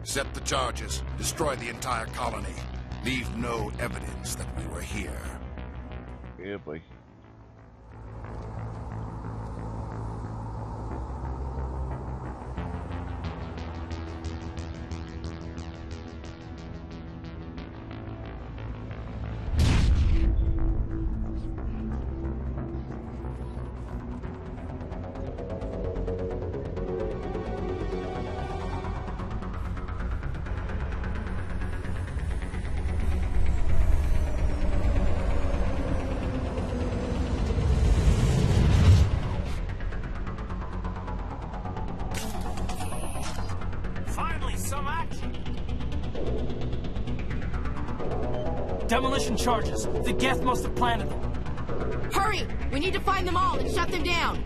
Set the charges. Destroy the entire colony. Leave no evidence that we were here. Yeah, boy. Demolition charges. The Geth must have planted them. Hurry! We need to find them all and shut them down!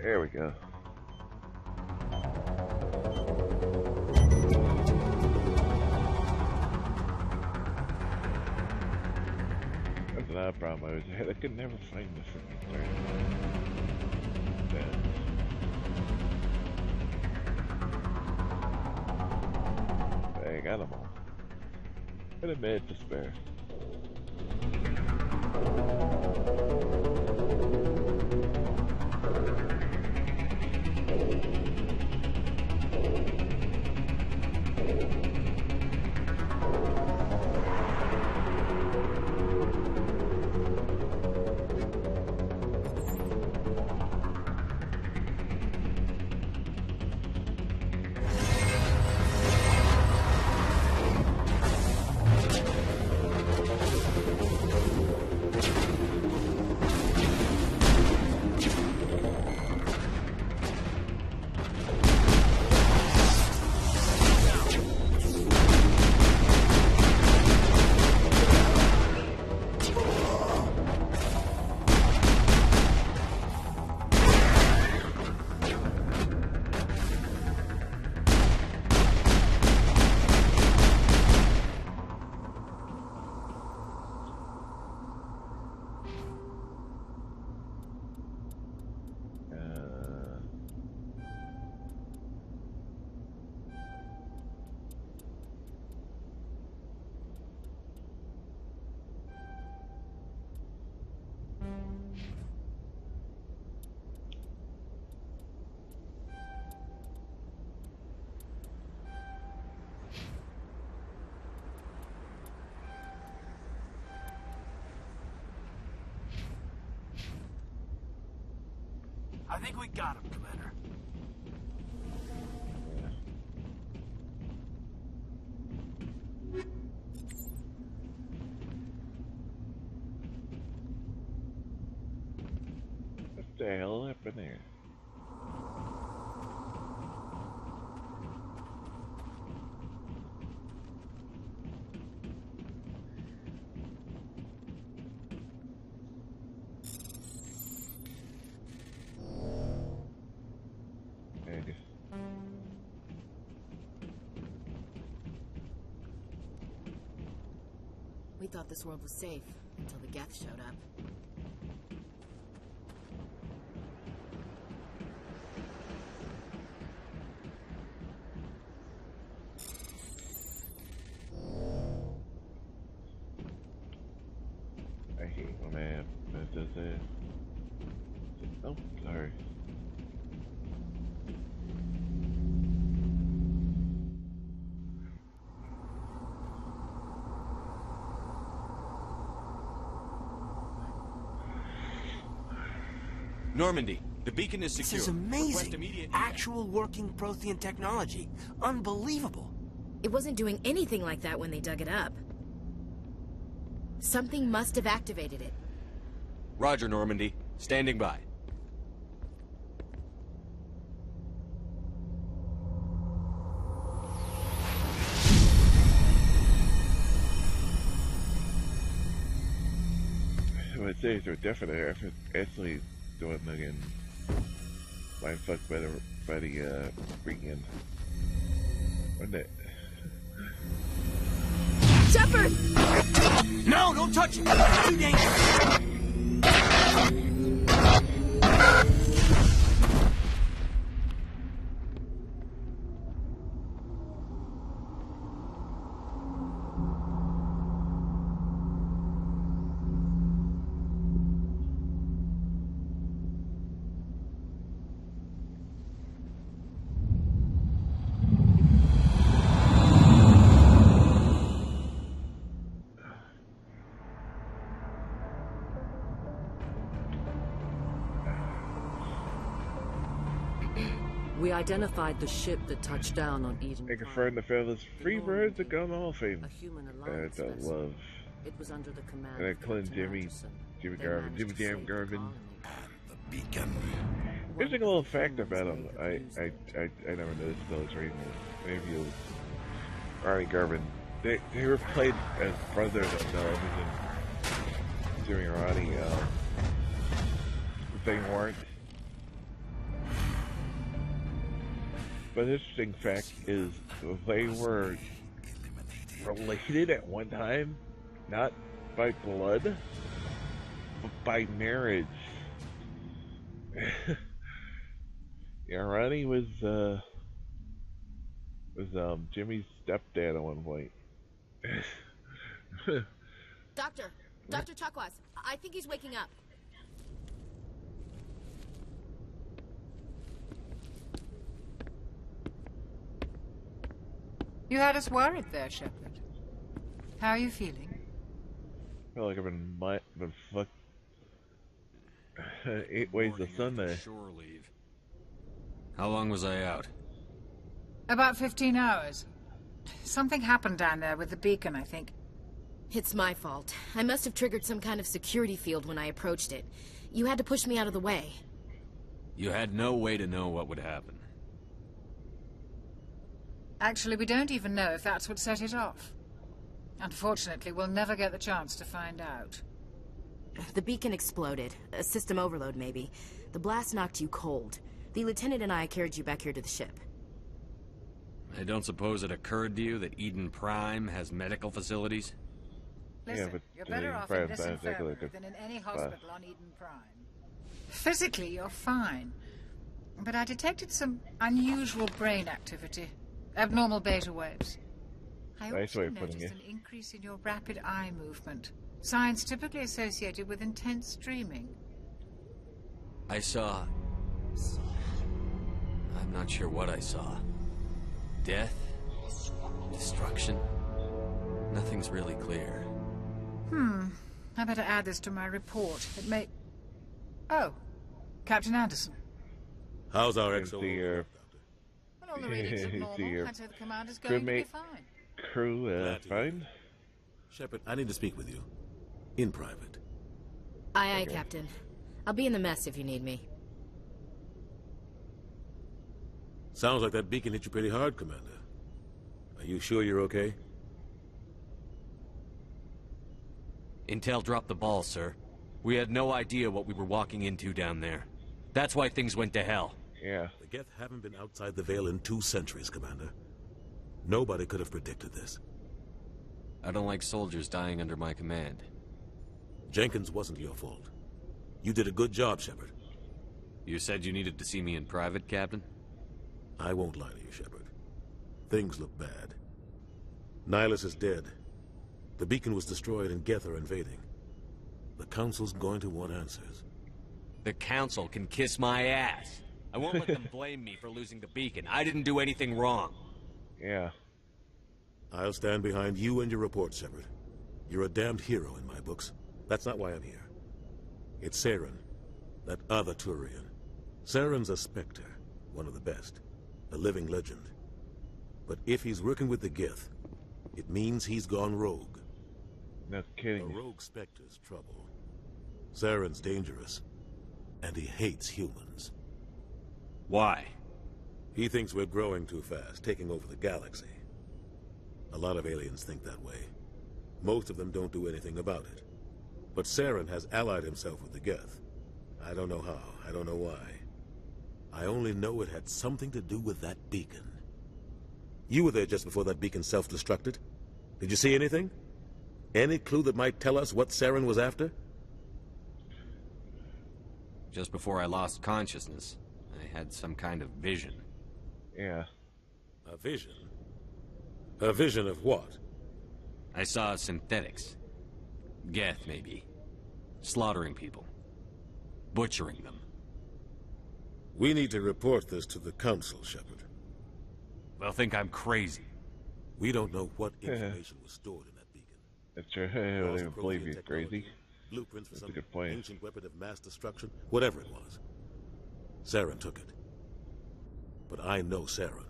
There we go. That's another problem I was had. I could never find this inventory. I got them all. But a minute to spare. think we got him, Commander. What the hell happened there? We thought this world was safe until the Geth showed up. I hate when that does that. Oh, sorry. Normandy, the beacon is secure. This is amazing. Actual working Prothean technology. Unbelievable. It wasn't doing anything like that when they dug it up. Something must have activated it. Roger, Normandy. Standing by. I would say it's a definite effort actually doing again. Mind fucked by the freaking. Wasn't it? Shepard! No, don't touch it! It's too dangerous! We identified the ship that touched down on Eden. They confirmed the feathers free birds of Gun Hall of Fame. A human alliance I vessel. love. It was under the command And of Clint Captain Jimmy Anderson. They Garvin, managed Jimmy to Jam save the Garvin. colony. The beacon. Interesting little fact about him. I never noticed those reading the interview. Ronnie Garvin. They were played as brothers on television. Jimmy and Ronnie. They weren't. But interesting fact is they were related at one time, not by blood, but by marriage. Yeah, Ronnie was Jimmy's stepdad at one point. Dr. Chakwas, I think he's waking up. You had us worried there, Shepard. How are you feeling? I feel like I've been fucked 8 ways to Sunday. Shore leave. How long was I out? About 15 hours. Something happened down there with the beacon, I think. It's my fault. I must have triggered some kind of security field when I approached it. You had to push me out of the way. You had no way to know what would happen. Actually, we don't even know if that's what set it off. Unfortunately, we'll never get the chance to find out. The beacon exploded. A system overload, maybe. The blast knocked you cold. The lieutenant and I carried you back here to the ship. I don't suppose it occurred to you that Eden Prime has medical facilities? Listen, Yeah, but you're better off in this infirmary than in any hospital on Eden Prime. Physically, you're fine. But I detected some unusual brain activity. Abnormal beta waves. I Nice also way of putting noticed it. an increase in your rapid eye movement. Signs typically associated with intense dreaming. I saw... I'm not sure what I saw. Death? Destruction? Nothing's really clear. I better add this to my report. It may... Oh, Captain Anderson. How's our And see your, Well, all the readings are normal. see your I'd say the commander's going to be crewmate, fine. crew, fine? Shepard, I need to speak with you. In private. Aye, aye, Captain. I'll be in the mess if you need me. Sounds like that beacon hit you pretty hard, Commander. Are you sure you're okay? Intel dropped the ball, sir. We had no idea what we were walking into down there. That's why things went to hell. Yeah. The Geth haven't been outside the Veil in 2 centuries, Commander. Nobody could have predicted this. I don't like soldiers dying under my command. Jenkins wasn't your fault. You did a good job, Shepard. You said you needed to see me in private, Captain? I won't lie to you, Shepard. Things look bad. Nihilus is dead. The beacon was destroyed and Geth are invading. The Council's going to want answers. The Council can kiss my ass. I won't let them blame me for losing the beacon. I didn't do anything wrong. Yeah. I'll stand behind you and your report, Shepard. You're a damned hero in my books. That's not why I'm here. It's Saren, that other Turian. Saren's a Spectre, one of the best. A living legend. But if he's working with the Geth, it means he's gone rogue. No kidding. A rogue Spectre's trouble. Saren's dangerous, and he hates humans. Why? He thinks we're growing too fast, taking over the galaxy. A lot of aliens think that way. Most of them don't do anything about it. But Saren has allied himself with the Geth. I don't know how, I don't know why. I only know it had something to do with that beacon. You were there just before that beacon self-destructed. Did you see anything? Any clue that might tell us what Saren was after? Just before I lost consciousness, I had some kind of vision. Yeah. A vision? A vision of what? I saw synthetics. Geth, maybe. Slaughtering people. Butchering them. We need to report this to the Council, Shepard. They'll think I'm crazy. We don't know what information was stored in that beacon. That's true. I don't even believe he's crazy. Blueprints for That's some a good point. ancient weapon of mass destruction, whatever it was. Saren took it. But I know Saren.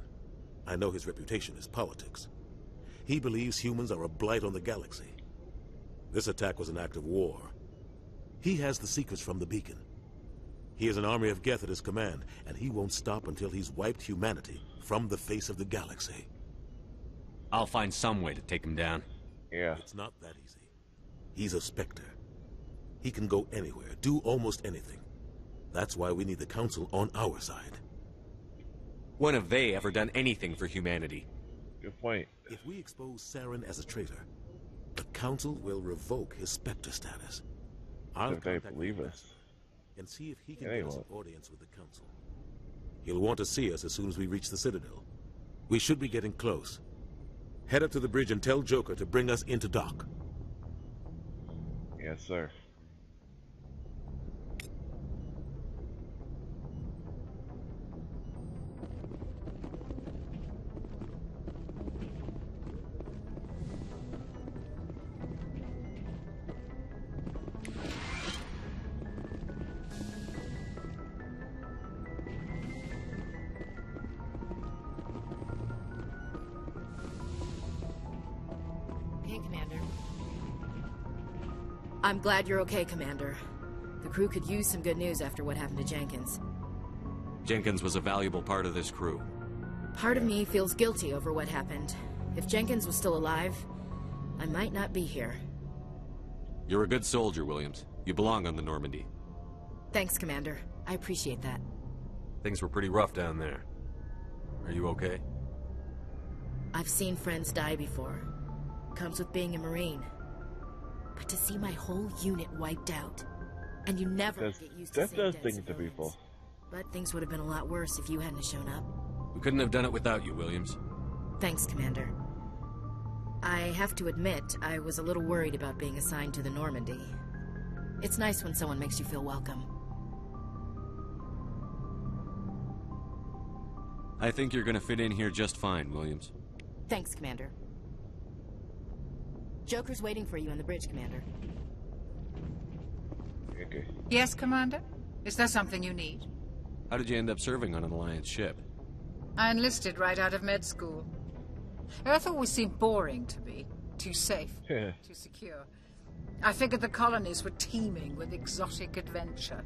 I know his reputation is politics. He believes humans are a blight on the galaxy. This attack was an act of war. He has the secrets from the beacon. He has an army of Geth at his command, and he won't stop until he's wiped humanity from the face of the galaxy. I'll find some way to take him down. Yeah. It's not that easy. He's a Spectre. He can go anywhere, do almost anything. That's why we need the Council on our side. When have they ever done anything for humanity? Good point. If we expose Saren as a traitor, the Council will revoke his Spectre status. I'll If they contact believe the us. and see if he can Yeah, they get us an won't. audience with the Council. He'll want to see us as soon as we reach the Citadel. We should be getting close. Head up to the bridge and tell Joker to bring us into dock. Yes, sir. Hey, Commander. I'm glad you're okay, Commander. The crew could use some good news after what happened to Jenkins. Jenkins was a valuable part of this crew. Part of me feels guilty over what happened. If Jenkins was still alive, I might not be here. You're a good soldier, Williams. You belong on the Normandy. Thanks, Commander. I appreciate that. Things were pretty rough down there. Are you okay? I've seen friends die before. Comes with being a Marine. But to see my whole unit wiped out, and you never get used to That seeing does dead things to civilians. people. But things would have been a lot worse if you hadn't shown up. We couldn't have done it without you, Williams. Thanks, Commander. I have to admit, I was a little worried about being assigned to the Normandy. It's nice when someone makes you feel welcome. I think you're gonna fit in here just fine, Williams. Thanks, Commander. Joker's waiting for you on the bridge, Commander. Okay. Yes, Commander? Is there something you need? How did you end up serving on an Alliance ship? I enlisted right out of med school. Earth always seemed boring to me. Too safe, too secure. I figured the colonies were teeming with exotic adventure.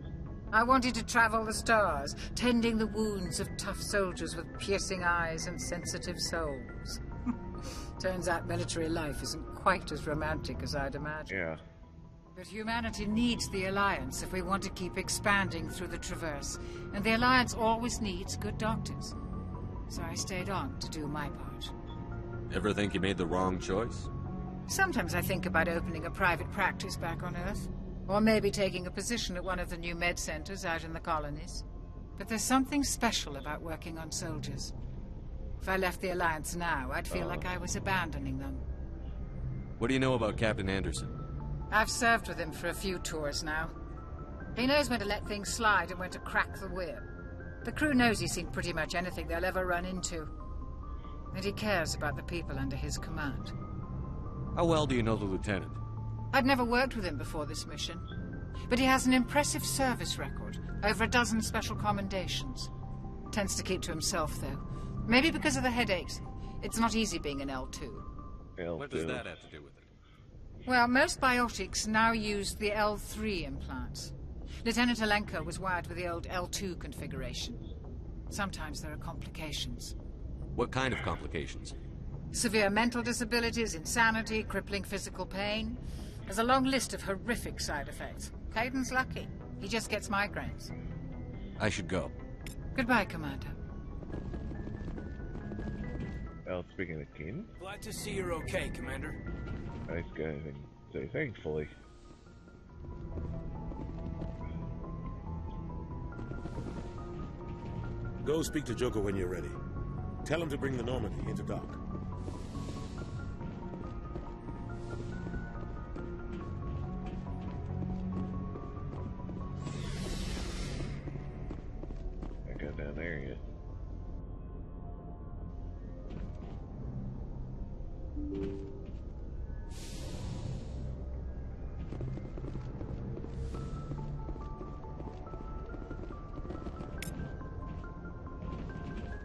I wanted to travel the stars, tending the wounds of tough soldiers with piercing eyes and sensitive souls. Turns out military life isn't quite as romantic as I'd imagined. Yeah. But humanity needs the Alliance if we want to keep expanding through the Traverse. And the Alliance always needs good doctors. So I stayed on to do my part. Ever think you made the wrong choice? Sometimes I think about opening a private practice back on Earth. Or maybe taking a position at one of the new med centers out in the colonies. But there's something special about working on soldiers. If I left the Alliance now, I'd feel like I was abandoning them. What do you know about Captain Anderson? I've served with him for a few tours now. He knows when to let things slide and when to crack the whip. The crew knows he's seen pretty much anything they'll ever run into. And he cares about the people under his command. How well do you know the lieutenant? I'd never worked with him before this mission. But he has an impressive service record. Over a dozen special commendations. Tends to keep to himself, though. Maybe because of the headaches. It's not easy being an L2. What does that have to do with it? Well, most biotics now use the L3 implants. Lieutenant Alenko was wired with the old L2 configuration. Sometimes there are complications. What kind of complications? Severe mental disabilities, insanity, crippling physical pain. There's a long list of horrific side effects. Caden's lucky. He just gets migraines. I should go. Goodbye, Commander. Well, speaking of Caden. Glad to see you're okay, Commander. Nice guy, I think. Say thankfully. Go speak to Joker when you're ready. Tell him to bring the Normandy into dock. I got down there yet.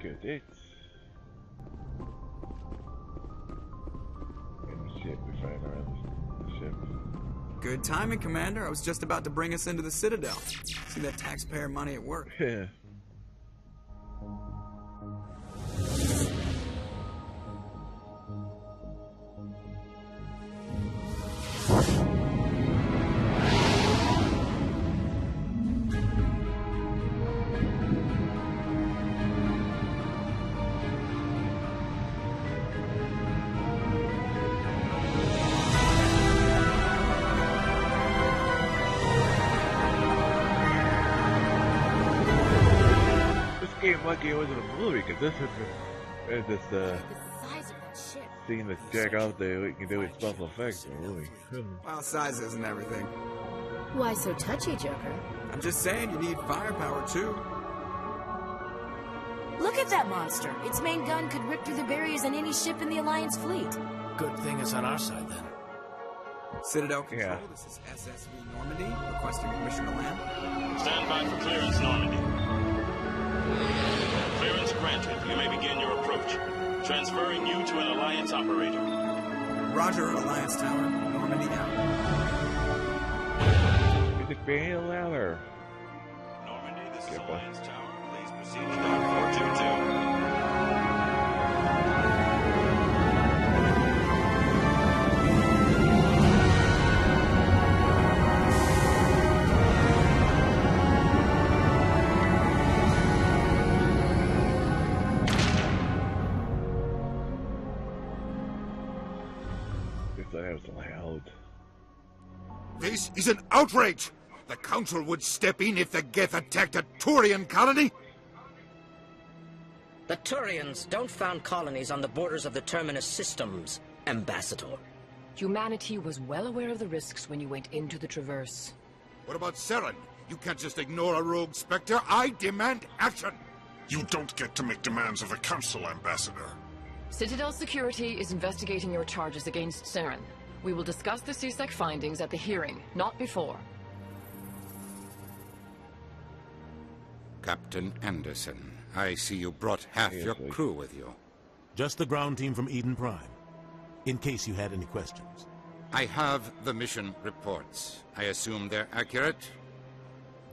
Good dates. And the ship we find around the ship. Good timing, Commander. I was just about to bring us into the Citadel. See that taxpayer money at work. Yeah. Like it wasn't a movie, because this is this scene that's jack out there what you can do with special effects in a movie. Well, size isn't everything. Why so touchy, Joker? I'm just saying you need firepower too. Look at that monster. Its main gun could rip through the barriers in any ship in the Alliance fleet. Good thing it's on our side then. Citadel Control, this is SSV Normandy, requesting permission to land. Stand by for clearance, Normandy. Clearance granted. You may begin your approach. Transferring you to an Alliance operator. Roger, Alliance Tower. Normandy out. Music very louder. Normandy, this is Alliance Tower. Please proceed to dock 422. That was loud. This is an outrage! The Council would step in if the Geth attacked a Turian colony? The Turians don't found colonies on the borders of the Terminus systems, Ambassador. Humanity was well aware of the risks when you went into the Traverse. What about Saren? You can't just ignore a rogue Spectre. I demand action! You don't get to make demands of the Council, Ambassador. Citadel Security is investigating your charges against Saren. We will discuss the CSEC findings at the hearing, not before. Captain Anderson. I see you brought half your crew with you. Just the ground team from Eden Prime, in case you had any questions. I have the mission reports. I assume they're accurate?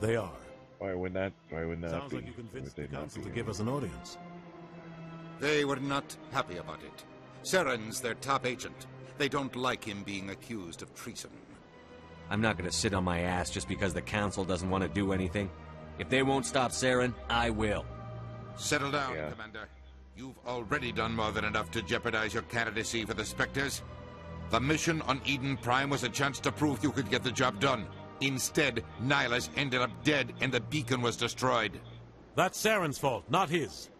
They are. Why would not Sounds be? like you convinced the council to give us an audience. They were not happy about it. Saren's their top agent. They don't like him being accused of treason. I'm not gonna sit on my ass just because the council doesn't want to do anything. If they won't stop Saren, I will. Settle down, Commander. You've already done more than enough to jeopardize your candidacy for the Spectres. The mission on Eden Prime was a chance to prove you could get the job done. Instead, Nihilus ended up dead and the beacon was destroyed. That's Saren's fault, not his.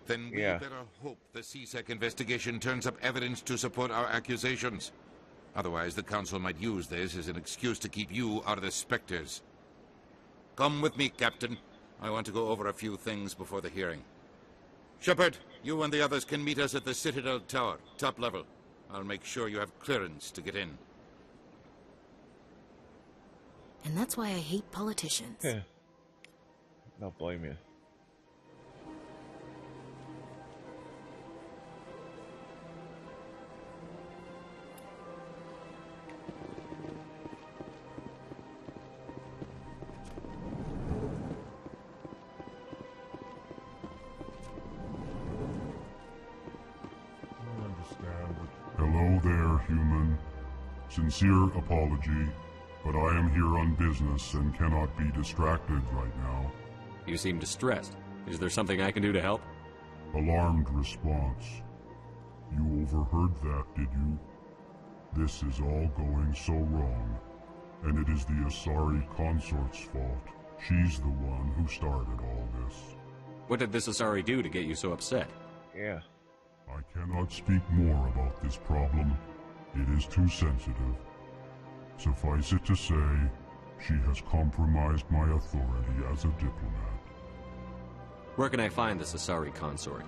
Then we better hope the CSEC investigation turns up evidence to support our accusations. Otherwise, the Council might use this as an excuse to keep you out of the Spectres. Come with me, Captain. I want to go over a few things before the hearing. Shepard, you and the others can meet us at the Citadel Tower, top level. I'll make sure you have clearance to get in. And that's why I hate politicians. Yeah. Don't blame you. Hello there, human. Sincere apology, but I am here on business and cannot be distracted right now. You seem distressed. Is there something I can do to help? Alarmed response. You overheard that, did you? This is all going so wrong, and it is the Asari consort's fault. She's the one who started all this. What did this Asari do to get you so upset? Yeah. I cannot speak more about this problem. It is too sensitive. Suffice it to say, she has compromised my authority as a diplomat. Where can I find this Asari consort?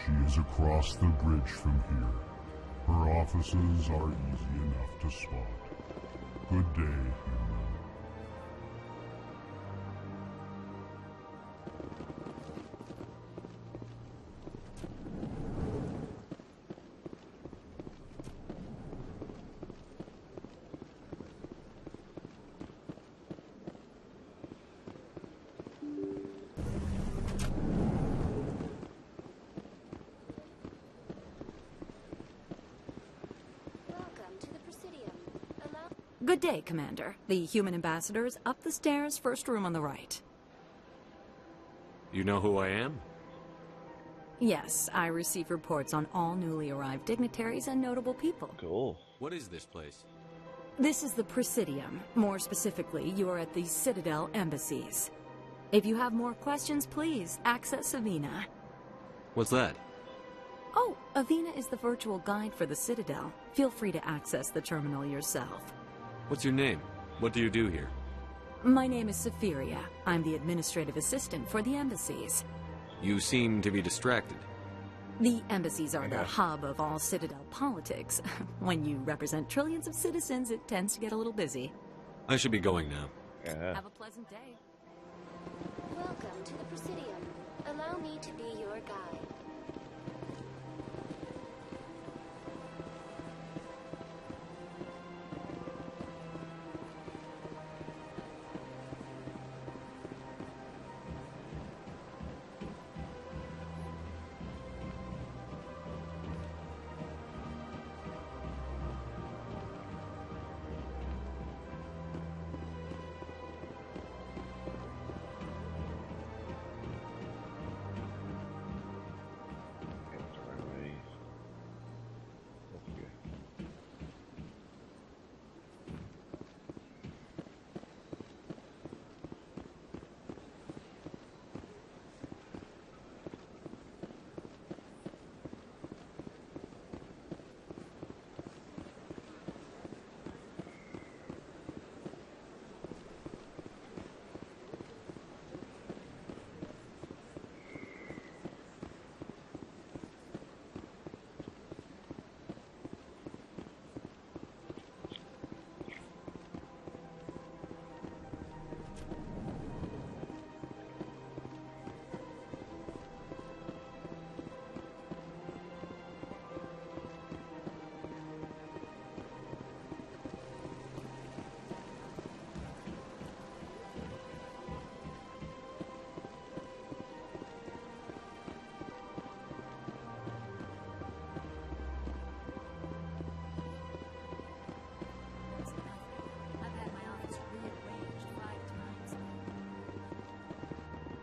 She is across the bridge from here. Her offices are easy enough to spot. Good day, human. Good day, Commander. The human ambassador is up the stairs, first room on the right. You know who I am? Yes, I receive reports on all newly arrived dignitaries and notable people. Cool. What is this place? This is the Presidium. More specifically, you are at the Citadel embassies. If you have more questions, please access Avina. What's that? Oh, Avina is the virtual guide for the Citadel. Feel free to access the terminal yourself. What's your name? What do you do here? My name is Safiria. I'm the administrative assistant for the embassies. You seem to be distracted. The embassies are the hub of all Citadel politics. When you represent trillions of citizens, it tends to get a little busy. I should be going now. Have a pleasant day. Welcome to the Presidium. Allow me to be your guide.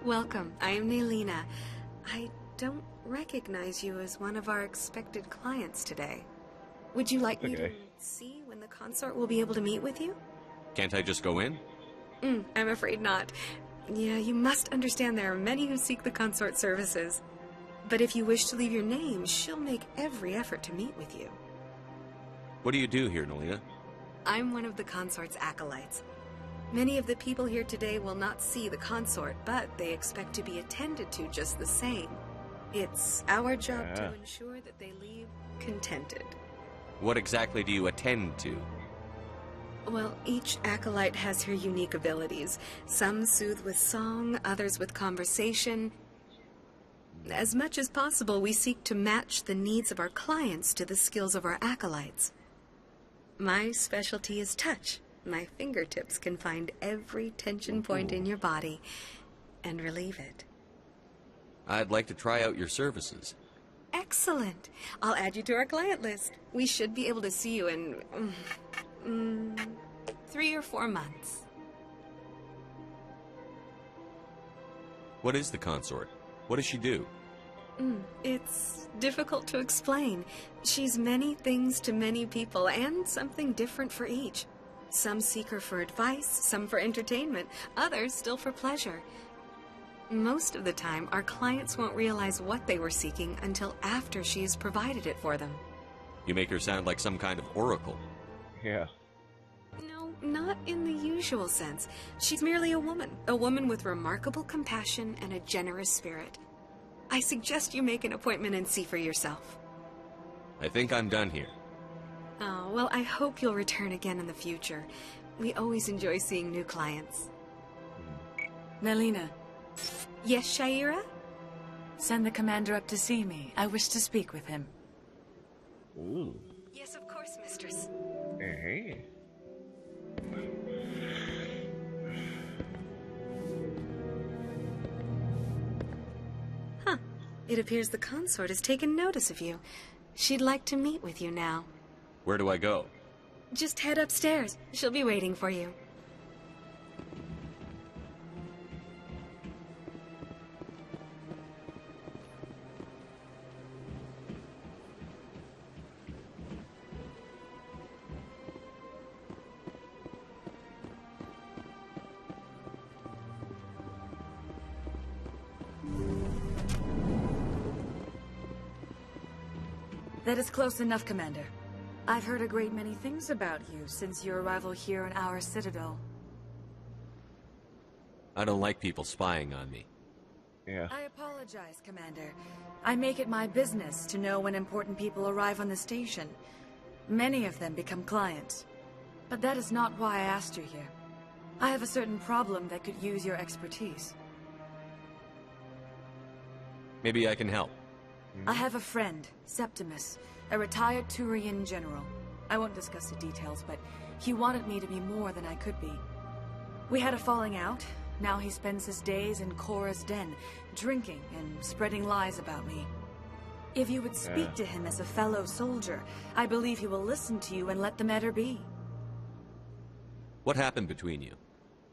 Welcome. I am Nelina. I don't recognize you as one of our expected clients today. Would you like me to see when the consort will be able to meet with you? Can't I just go in? I'm afraid not. Yeah, you must understand there are many who seek the consort services. But if you wish to leave your name, she'll make every effort to meet with you. What do you do here, Nelina? I'm one of the consort's acolytes. Many of the people here today will not see the consort, but they expect to be attended to just the same. It's our job to ensure that they leave contented. What exactly do you attend to? Well, each acolyte has her unique abilities. Some soothe with song, others with conversation. As much as possible, we seek to match the needs of our clients to the skills of our acolytes. My specialty is touch. My fingertips can find every tension point in your body and relieve it. I'd like to try out your services. Excellent. I'll add you to our client list. We should be able to see you in 3 or 4 months. What is the consort? What does she do? It's difficult to explain. She's many things to many people, and something different for each. Some seek her for advice, some for entertainment, others still for pleasure. Most of the time, our clients won't realize what they were seeking until after she has provided it for them. You make her sound like some kind of oracle. Yeah. No, not in the usual sense. She's merely a woman with remarkable compassion and a generous spirit. I suggest you make an appointment and see for yourself. I think I'm done here. Oh, well, I hope you'll return again in the future. We always enjoy seeing new clients. Nelina. Yes, Shaira? Send the commander up to see me. I wish to speak with him. Ooh. Yes, of course, mistress. Hey. Huh. It appears the consort has taken notice of you. She'd like to meet with you now. Where do I go? Just head upstairs. She'll be waiting for you. That is close enough, Commander. I've heard a great many things about you since your arrival here in our citadel. I don't like people spying on me. Yeah. I apologize, Commander. I make it my business to know when important people arrive on the station. Many of them become clients. But that is not why I asked you here. I have a certain problem that could use your expertise. Maybe I can help. I have a friend, Septimus, a retired Turian general. I won't discuss the details, but he wanted me to be more than I could be. We had a falling out. Now he spends his days in Korra's den, drinking and spreading lies about me. If you would speak to him as a fellow soldier, I believe he will listen to you and let the matter be. What happened between you?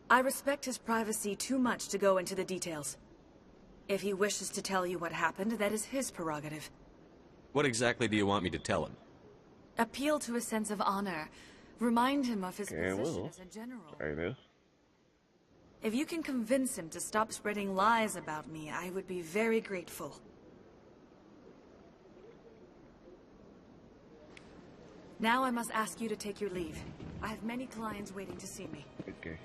I respect his privacy too much to go into the details. If he wishes to tell you what happened, that is his prerogative. What exactly do you want me to tell him? Appeal to a sense of honor. Remind him of his position as a general. I know. If you can convince him to stop spreading lies about me, I would be very grateful. Now I must ask you to take your leave. I have many clients waiting to see me. Okay.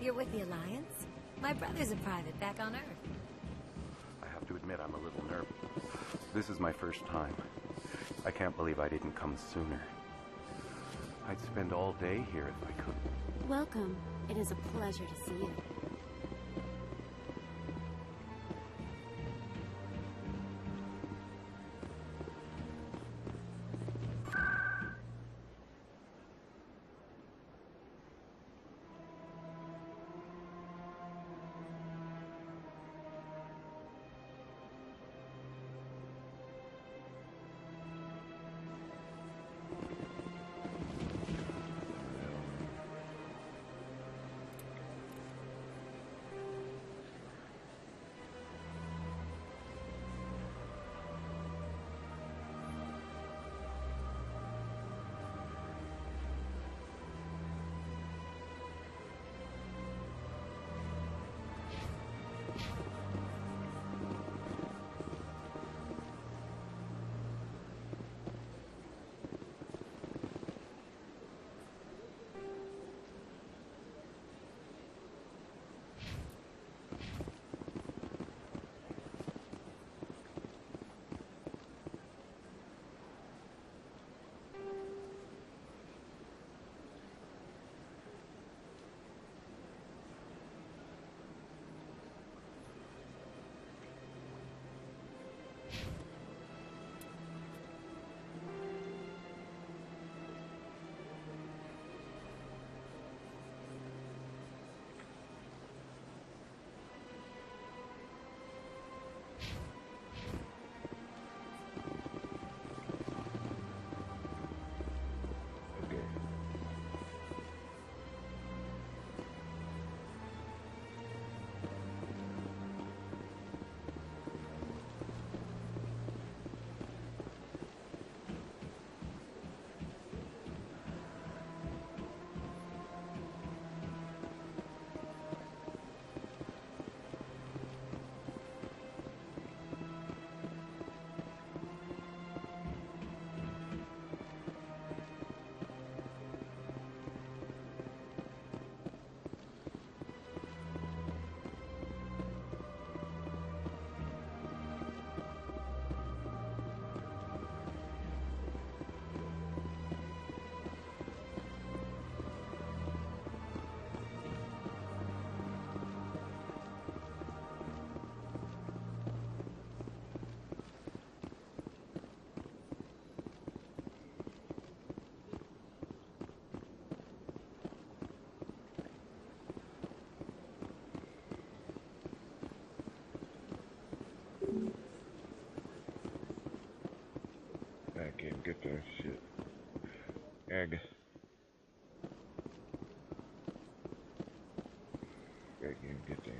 You're with the Alliance? My brother's a private back on Earth. I have to admit I'm a little nervous. This is my first time. I can't believe I didn't come sooner. I'd spend all day here if I could. Welcome. It is a pleasure to see you. get that shit. Egg. I can't get that.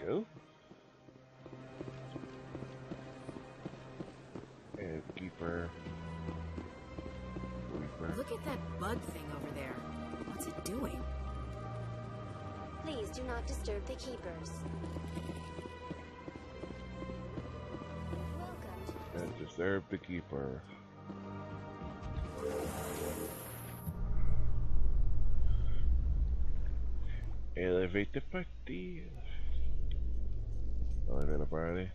Go. And keeper. Look at that bug thing over there. What's it doing? Please do not disturb the keepers. And disturb the keeper. Elevate the party. Elevate the party.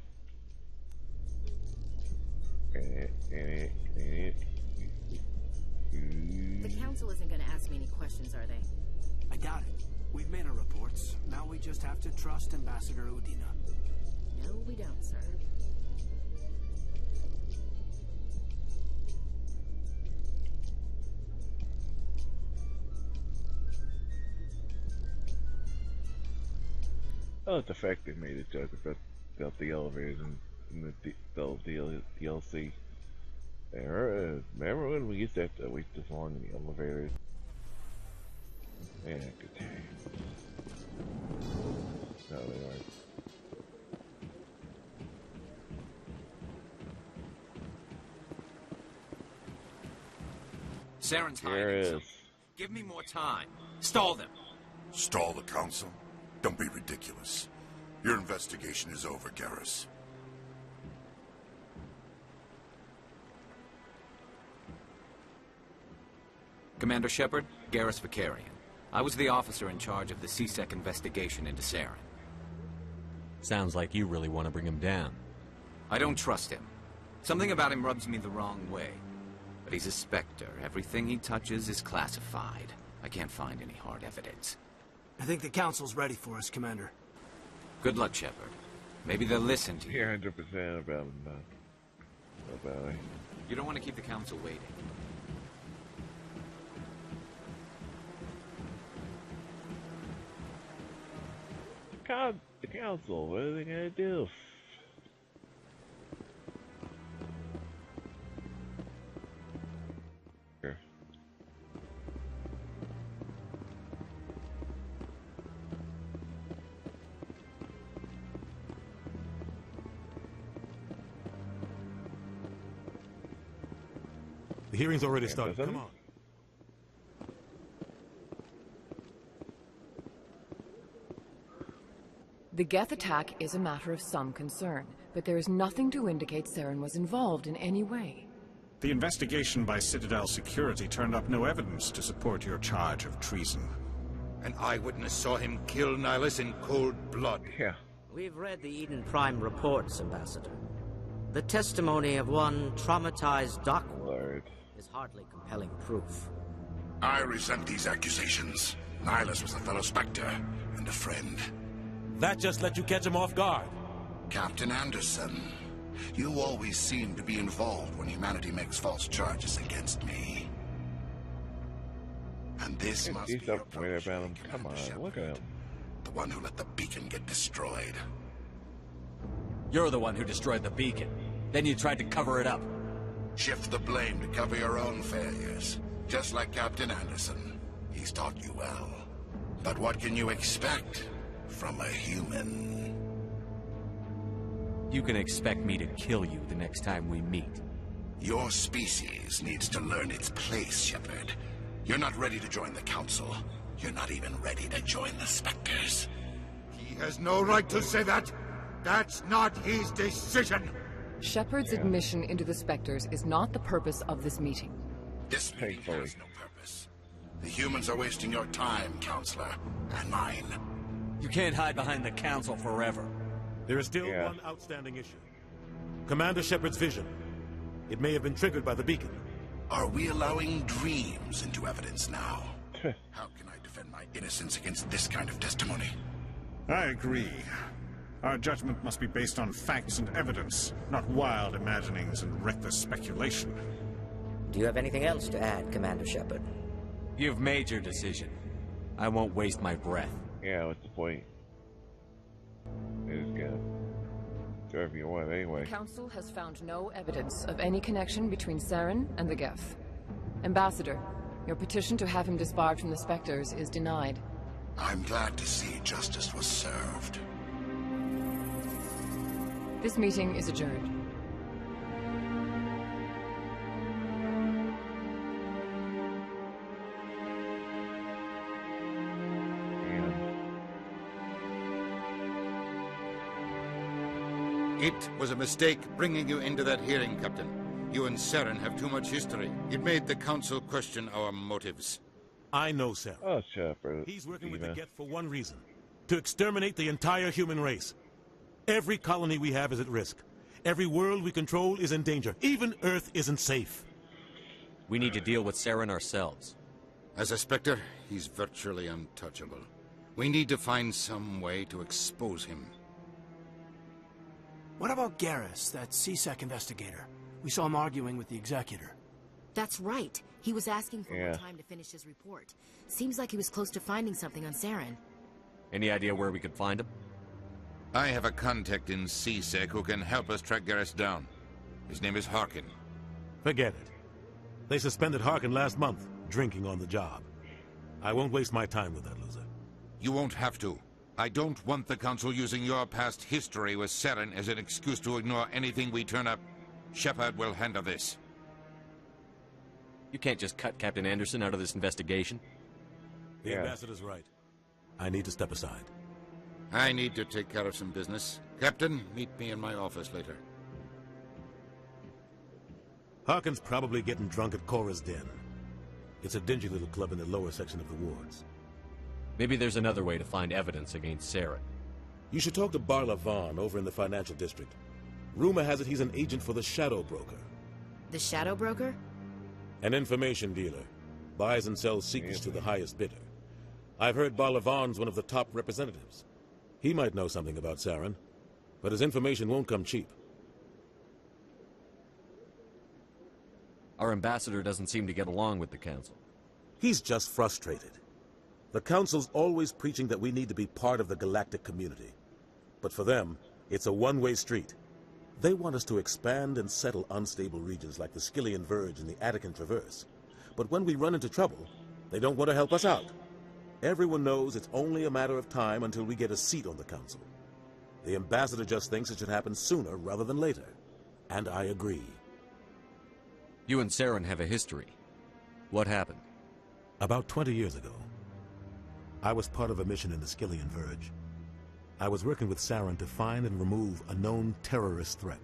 The council isn't going to ask me any questions, are they? I doubt it. We've made our reports. Now we just have to trust Ambassador Udina. No, we don't, sir. Oh, it's the fact they made a joke about the elevators in the DLC. Remember when we used to have to wait this long in the elevators? Yeah, good time. No, they aren't. Saren's hiding something. Give me more time. Stall them. Stall the council? Don't be ridiculous. Your investigation is over, Garrus. Commander Shepard, Garrus Vakarian. I was the officer in charge of the C-Sec investigation into Saren. Sounds like you really want to bring him down. I don't trust him. Something about him rubs me the wrong way. But he's a Spectre. Everything he touches is classified. I can't find any hard evidence. I think the council's ready for us, Commander. Good luck, Shepard. Maybe they'll listen to you. You're 100% about it. You don't want to keep the council waiting. The council, what are they gonna do? Here. The hearing's already started. Come on. The Geth attack is a matter of some concern, but there is nothing to indicate Saren was involved in any way. The investigation by Citadel Security turned up no evidence to support your charge of treason. An eyewitness saw him kill Nihilus in cold blood. Yeah. We've read the Eden Prime reports, Ambassador. The testimony of one traumatized Dockward is hardly compelling proof. I resent these accusations. Nihilus was a fellow Spectre and a friend. That just let you catch him off guard. Captain Anderson, you always seem to be involved when humanity makes false charges against me. And this must be your protege, Come on, look at him. The one who let the beacon get destroyed. You're the one who destroyed the beacon. Then you tried to cover it up. Shift the blame to cover your own failures. Just like Captain Anderson. He's taught you well. But what can you expect from a human? You can expect me to kill you the next time we meet. Your species needs to learn its place, Shepard. You're not ready to join the Council. You're not even ready to join the Spectres. He has no right to say that. That's not his decision. Shepard's admission into the Spectres is not the purpose of this meeting. This meeting has no purpose. The humans are wasting your time, Counselor, and mine. You can't hide behind the Council forever. There is still one outstanding issue. Commander Shepard's vision. It may have been triggered by the beacon. Are we allowing dreams into evidence now? How can I defend my innocence against this kind of testimony? I agree. Our judgment must be based on facts and evidence, not wild imaginings and reckless speculation. Do you have anything else to add, Commander Shepard? You've made your decision. I won't waste my breath. Yeah, what's the point? They just go wherever you want anyway. The Council has found no evidence of any connection between Saren and the Geth. Ambassador, your petition to have him disbarred from the Spectres is denied. I'm glad to see justice was served. This meeting is adjourned. It was a mistake bringing you into that hearing, Captain. You and Saren have too much history. It made the Council question our motives. I know Saren. Oh, Shepard. He's working with the Geth for one reason. To exterminate the entire human race. Every colony we have is at risk. Every world we control is in danger. Even Earth isn't safe. We need to deal with Saren ourselves. As a Spectre, he's virtually untouchable. We need to find some way to expose him. What about Garrus, that CSEC investigator? We saw him arguing with the Executor. That's right. He was asking for more time to finish his report. Seems like he was close to finding something on Saren. Any idea where we could find him? I have a contact in CSEC who can help us track Garrus down. His name is Harkin. Forget it. They suspended Harkin last month, drinking on the job. I won't waste my time with that loser. You won't have to. I don't want the Council using your past history with Saren as an excuse to ignore anything we turn up. Shepard will handle this. You can't just cut Captain Anderson out of this investigation. The ambassador's right. I need to step aside. I need to take care of some business. Captain, meet me in my office later. Harkin's probably getting drunk at Cora's Den. It's a dingy little club in the lower section of the wards. Maybe there's another way to find evidence against Saren. You should talk to Barla Vaughn over in the financial district. Rumor has it he's an agent for the Shadow Broker. The Shadow Broker? An information dealer. Buys and sells secrets to the highest bidder. I've heard Barla Vaughn's one of the top representatives. He might know something about Saren, but his information won't come cheap. Our ambassador doesn't seem to get along with the Council. He's just frustrated. The Council's always preaching that we need to be part of the galactic community. But for them, it's a one-way street. They want us to expand and settle unstable regions like the Skillian Verge and the Attican Traverse. But when we run into trouble, they don't want to help us out. Everyone knows it's only a matter of time until we get a seat on the Council. The ambassador just thinks it should happen sooner rather than later. And I agree. You and Saren have a history. What happened? About 20 years ago, I was part of a mission in the Skillian Verge. I was working with Saren to find and remove a known terrorist threat.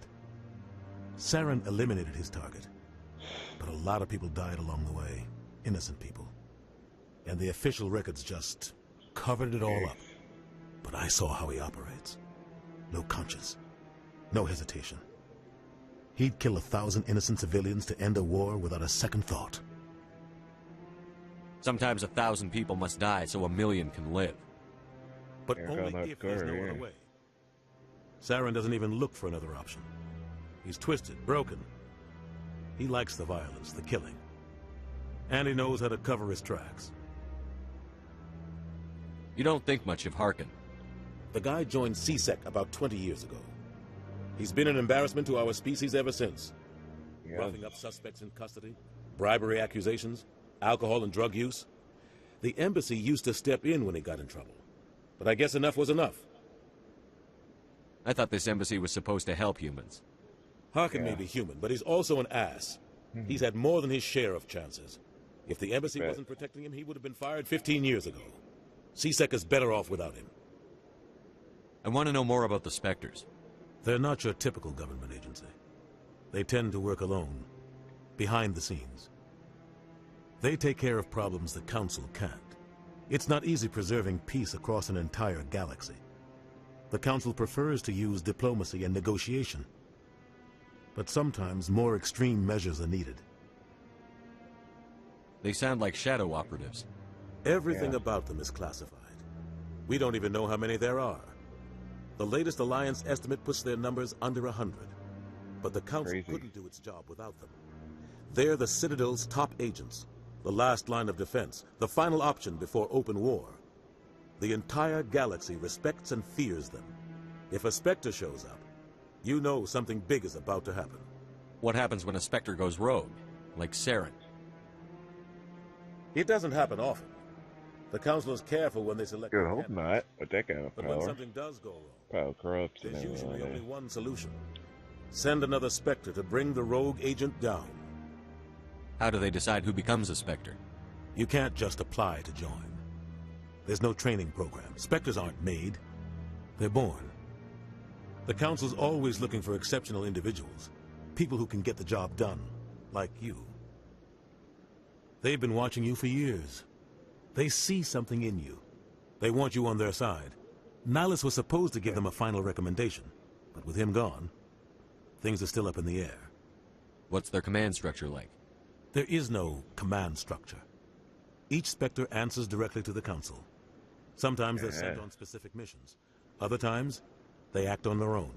Saren eliminated his target, but a lot of people died along the way, innocent people. And the official records just covered it all up. But I saw how he operates. No conscience, no hesitation. He'd kill 1,000 innocent civilians to end a war without a second thought. Sometimes 1,000 people must die so 1,000,000 can live. But only if there's no other way. Saren doesn't even look for another option. He's twisted, broken. He likes the violence, the killing. And he knows how to cover his tracks. You don't think much of Harkin. The guy joined CSEC about 20 years ago. He's been an embarrassment to our species ever since. Roughing up suspects in custody, bribery accusations, alcohol and drug use. The embassy used to step in when he got in trouble. But I guess enough was enough. I thought this embassy was supposed to help humans. Harkin may be human, but he's also an ass. He's had more than his share of chances. If the embassy wasn't protecting him, he would have been fired 15 years ago. C-Sec is better off without him. I want to know more about the Spectres. They're not your typical government agency. They tend to work alone, behind the scenes. They take care of problems the Council can't. It's not easy preserving peace across an entire galaxy. The Council prefers to use diplomacy and negotiation. But sometimes more extreme measures are needed. They sound like shadow operatives. Everything about them is classified. We don't even know how many there are. The latest Alliance estimate puts their numbers under 100. But the Council couldn't do its job without them. They're the Citadel's top agents, the last line of defense, the final option before open war. The entire galaxy respects and fears them. If a Spectre shows up, you know something big is about to happen. What happens when a Spectre goes rogue, like Saren? It doesn't happen often. The Council is careful when they select... Good, hope not. With that kind of But power. when something does go wrong, Power corrupts and there's usually everything. only one solution. Send another Spectre to bring the rogue agent down. How do they decide who becomes a Spectre? You can't just apply to join. There's no training program. Spectres aren't made. They're born. The Council's always looking for exceptional individuals. People who can get the job done. Like you. They've been watching you for years. They see something in you. They want you on their side. Nihilus was supposed to give them a final recommendation. But with him gone, things are still up in the air. What's their command structure like? There is no command structure. Each Spectre answers directly to the Council. Sometimes they're sent on specific missions. Other times, they act on their own.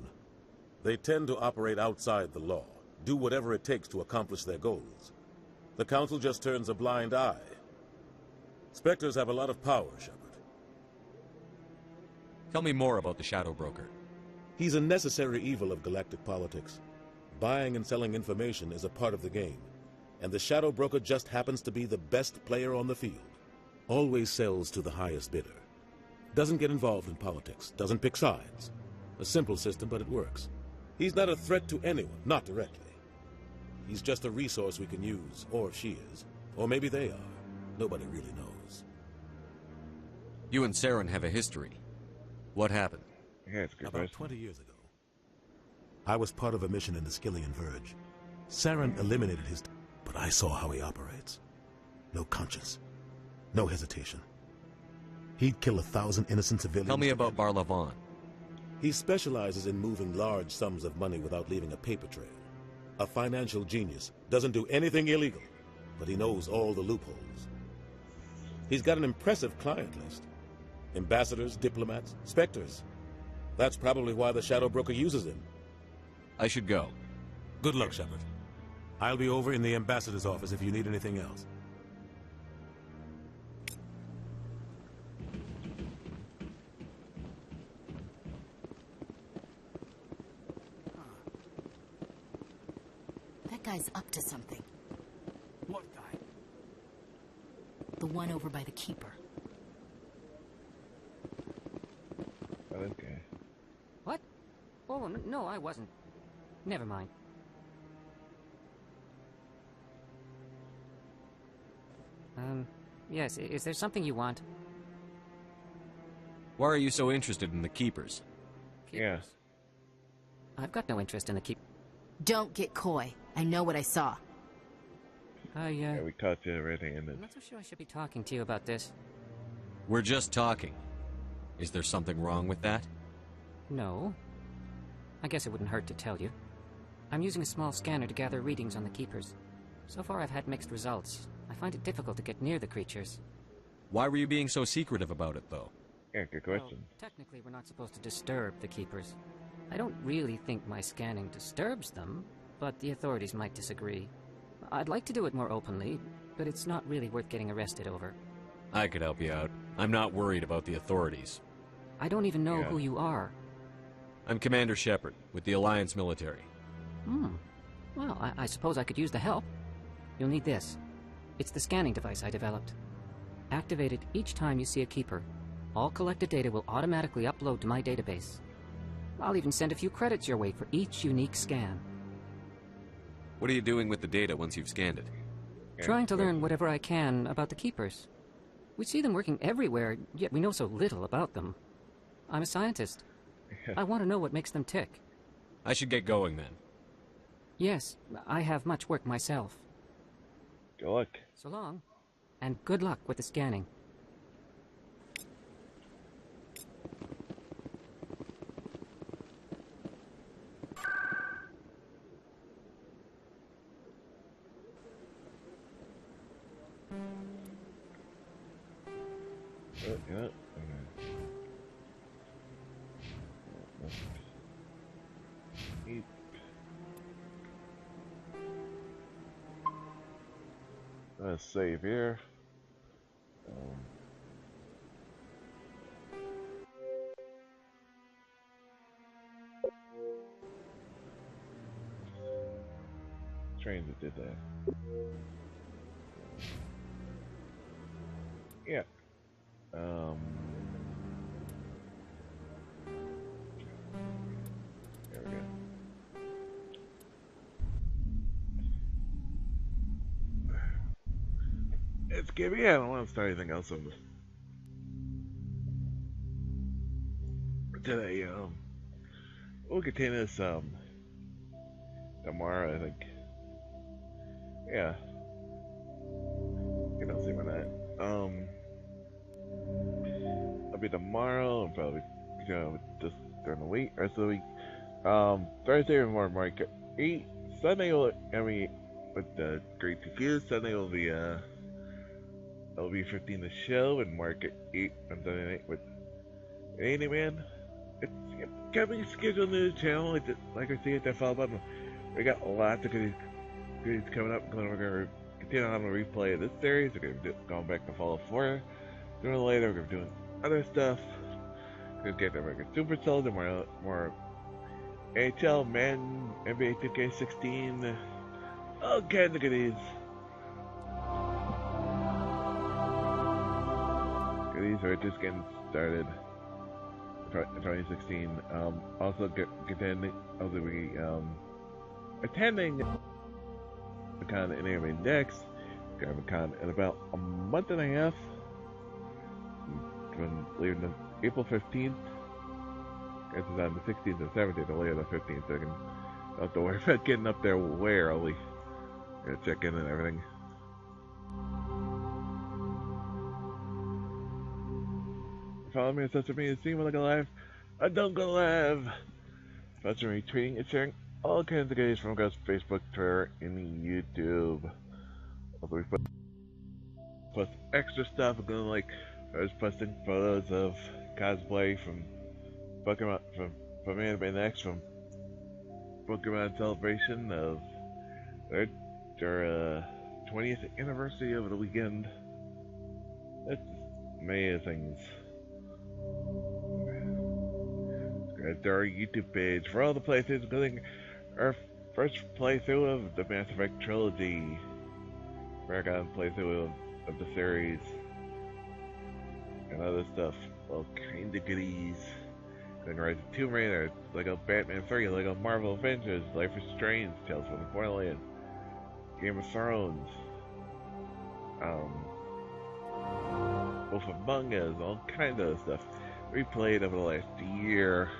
They tend to operate outside the law, do whatever it takes to accomplish their goals. The Council just turns a blind eye. Spectres have a lot of power, Shepard. Tell me more about the Shadow Broker. He's a necessary evil of galactic politics. Buying and selling information is a part of the game, and the Shadow Broker just happens to be the best player on the field. Always sells to the highest bidder. Doesn't get involved in politics, doesn't pick sides. A simple system, but it works. He's not a threat to anyone, not directly. He's just a resource we can use, or she is. Or maybe they are. Nobody really knows. You and Saren have a history. What happened? About 20 years ago, I was part of a mission in the Skillian Verge. Saren eliminated his... But I saw how he operates. No conscience. No hesitation. He'd kill 1,000 innocent civilians... Tell me about Barla Vaughn. He specializes in moving large sums of money without leaving a paper trail. A financial genius. Doesn't do anything illegal, but he knows all the loopholes. He's got an impressive client list. Ambassadors, diplomats, Spectres. That's probably why the Shadow Broker uses him. I should go. Good luck, Shepard. I'll be over in the ambassador's office if you need anything else. That guy's up to something. What guy? The one over by the Keeper. Okay. What? Oh, no, I wasn't. Never mind. Yes, is there something you want? Why are you so interested in the Keepers? Yes. I've got no interest in the Keep. Don't get coy. I know what I saw. Yeah, we talked to everything in I'm not so sure I should be talking to you about this. We're just talking. Is there something wrong with that? No. I guess it wouldn't hurt to tell you. I'm using a small scanner to gather readings on the Keepers. So far I've had mixed results. I find it difficult to get near the creatures. Why were you being so secretive about it, though? Yeah, good question. Well, technically we're not supposed to disturb the Keepers. I don't really think my scanning disturbs them, but the authorities might disagree. I'd like to do it more openly, but it's not really worth getting arrested over. I could help you out. I'm not worried about the authorities. I don't even know who you are. I'm Commander Shepard, with the Alliance military. Well, I suppose I could use the help. You'll need this. It's the scanning device I developed. Activate it each time you see a Keeper. All collected data will automatically upload to my database. I'll even send a few credits your way for each unique scan. What are you doing with the data once you've scanned it? Trying to learn whatever I can about the Keepers. We see them working everywhere, yet we know so little about them. I'm a scientist. I want to know what makes them tick. I should get going then. Yes, I have much work myself. Good luck. So long, and good luck with the scanning. Yeah. Let's save here. Trains that did that. Yeah. There we go. It's Gibby. I don't want to start anything else on this. Today, we'll continue this, tomorrow, I think. Yeah. You know, see why not. It'll be tomorrow, and probably, you know, just during the week, rest of the week. Thursday, more Market 8. Sunday, will, I mean, with the Great Confused, Sunday will be, LV15 the show, and Market 8 on Sunday night with Andyman. It's coming scheduled new channel, like I see at that follow button. We got lots of goodies coming up. We're going to continue on the replay of this series. We're going to be going back to Fallout 4. Doing it later, we're going to be doing other stuff. We're going to get the record Super Soldier, more AHL, Man, NBA 2K16, all kinds of goodies. Goodies are just getting started. 2016. Also attending the con in Anime Next. Con in about a month and a half. From leaving on April 15th. Guess it's on the 16th and 17th, or later the 15th, so I can don't have to worry about getting up there way early. Gotta check in and everything. Follow me on social media, see when I go live. I don't go live. Watching, retweeting, and sharing all kinds of goodies from across Facebook, Twitter, and YouTube. Also, we plus extra stuff. I'm gonna like, I was posting photos of cosplay from Pokemon, from Anime Next, from Pokemon Celebration of their 20th anniversary over the weekend. That's amazing. Subscribe to our YouTube page for all the playthroughs, including our first playthrough of the Mass Effect trilogy, Paragon playthrough of the series, and other stuff. All kind of goodies. Then Rise of Tomb Raider, Lego Batman 3, Lego Marvel Avengers, Life is Strange, Tales from the Borderlands, Game of Thrones, Wolf Among Us, all kind of stuff we played over the last year.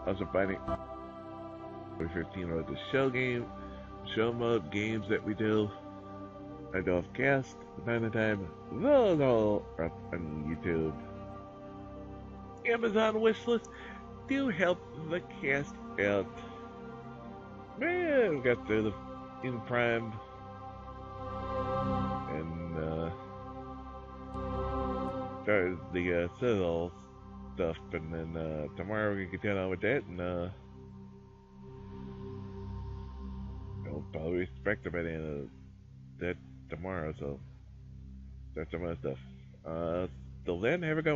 Also finding 15 of the show mode games that we do. I do have cast from time to time. Those all are up on YouTube. Amazon wishlist do help the cast out. Man, we got through the in Prime and started the Citadel stuff, and then tomorrow we're gonna continue on with that, and I'll probably expect by the end of that tomorrow, so that's some other stuff. Till then, have a good one.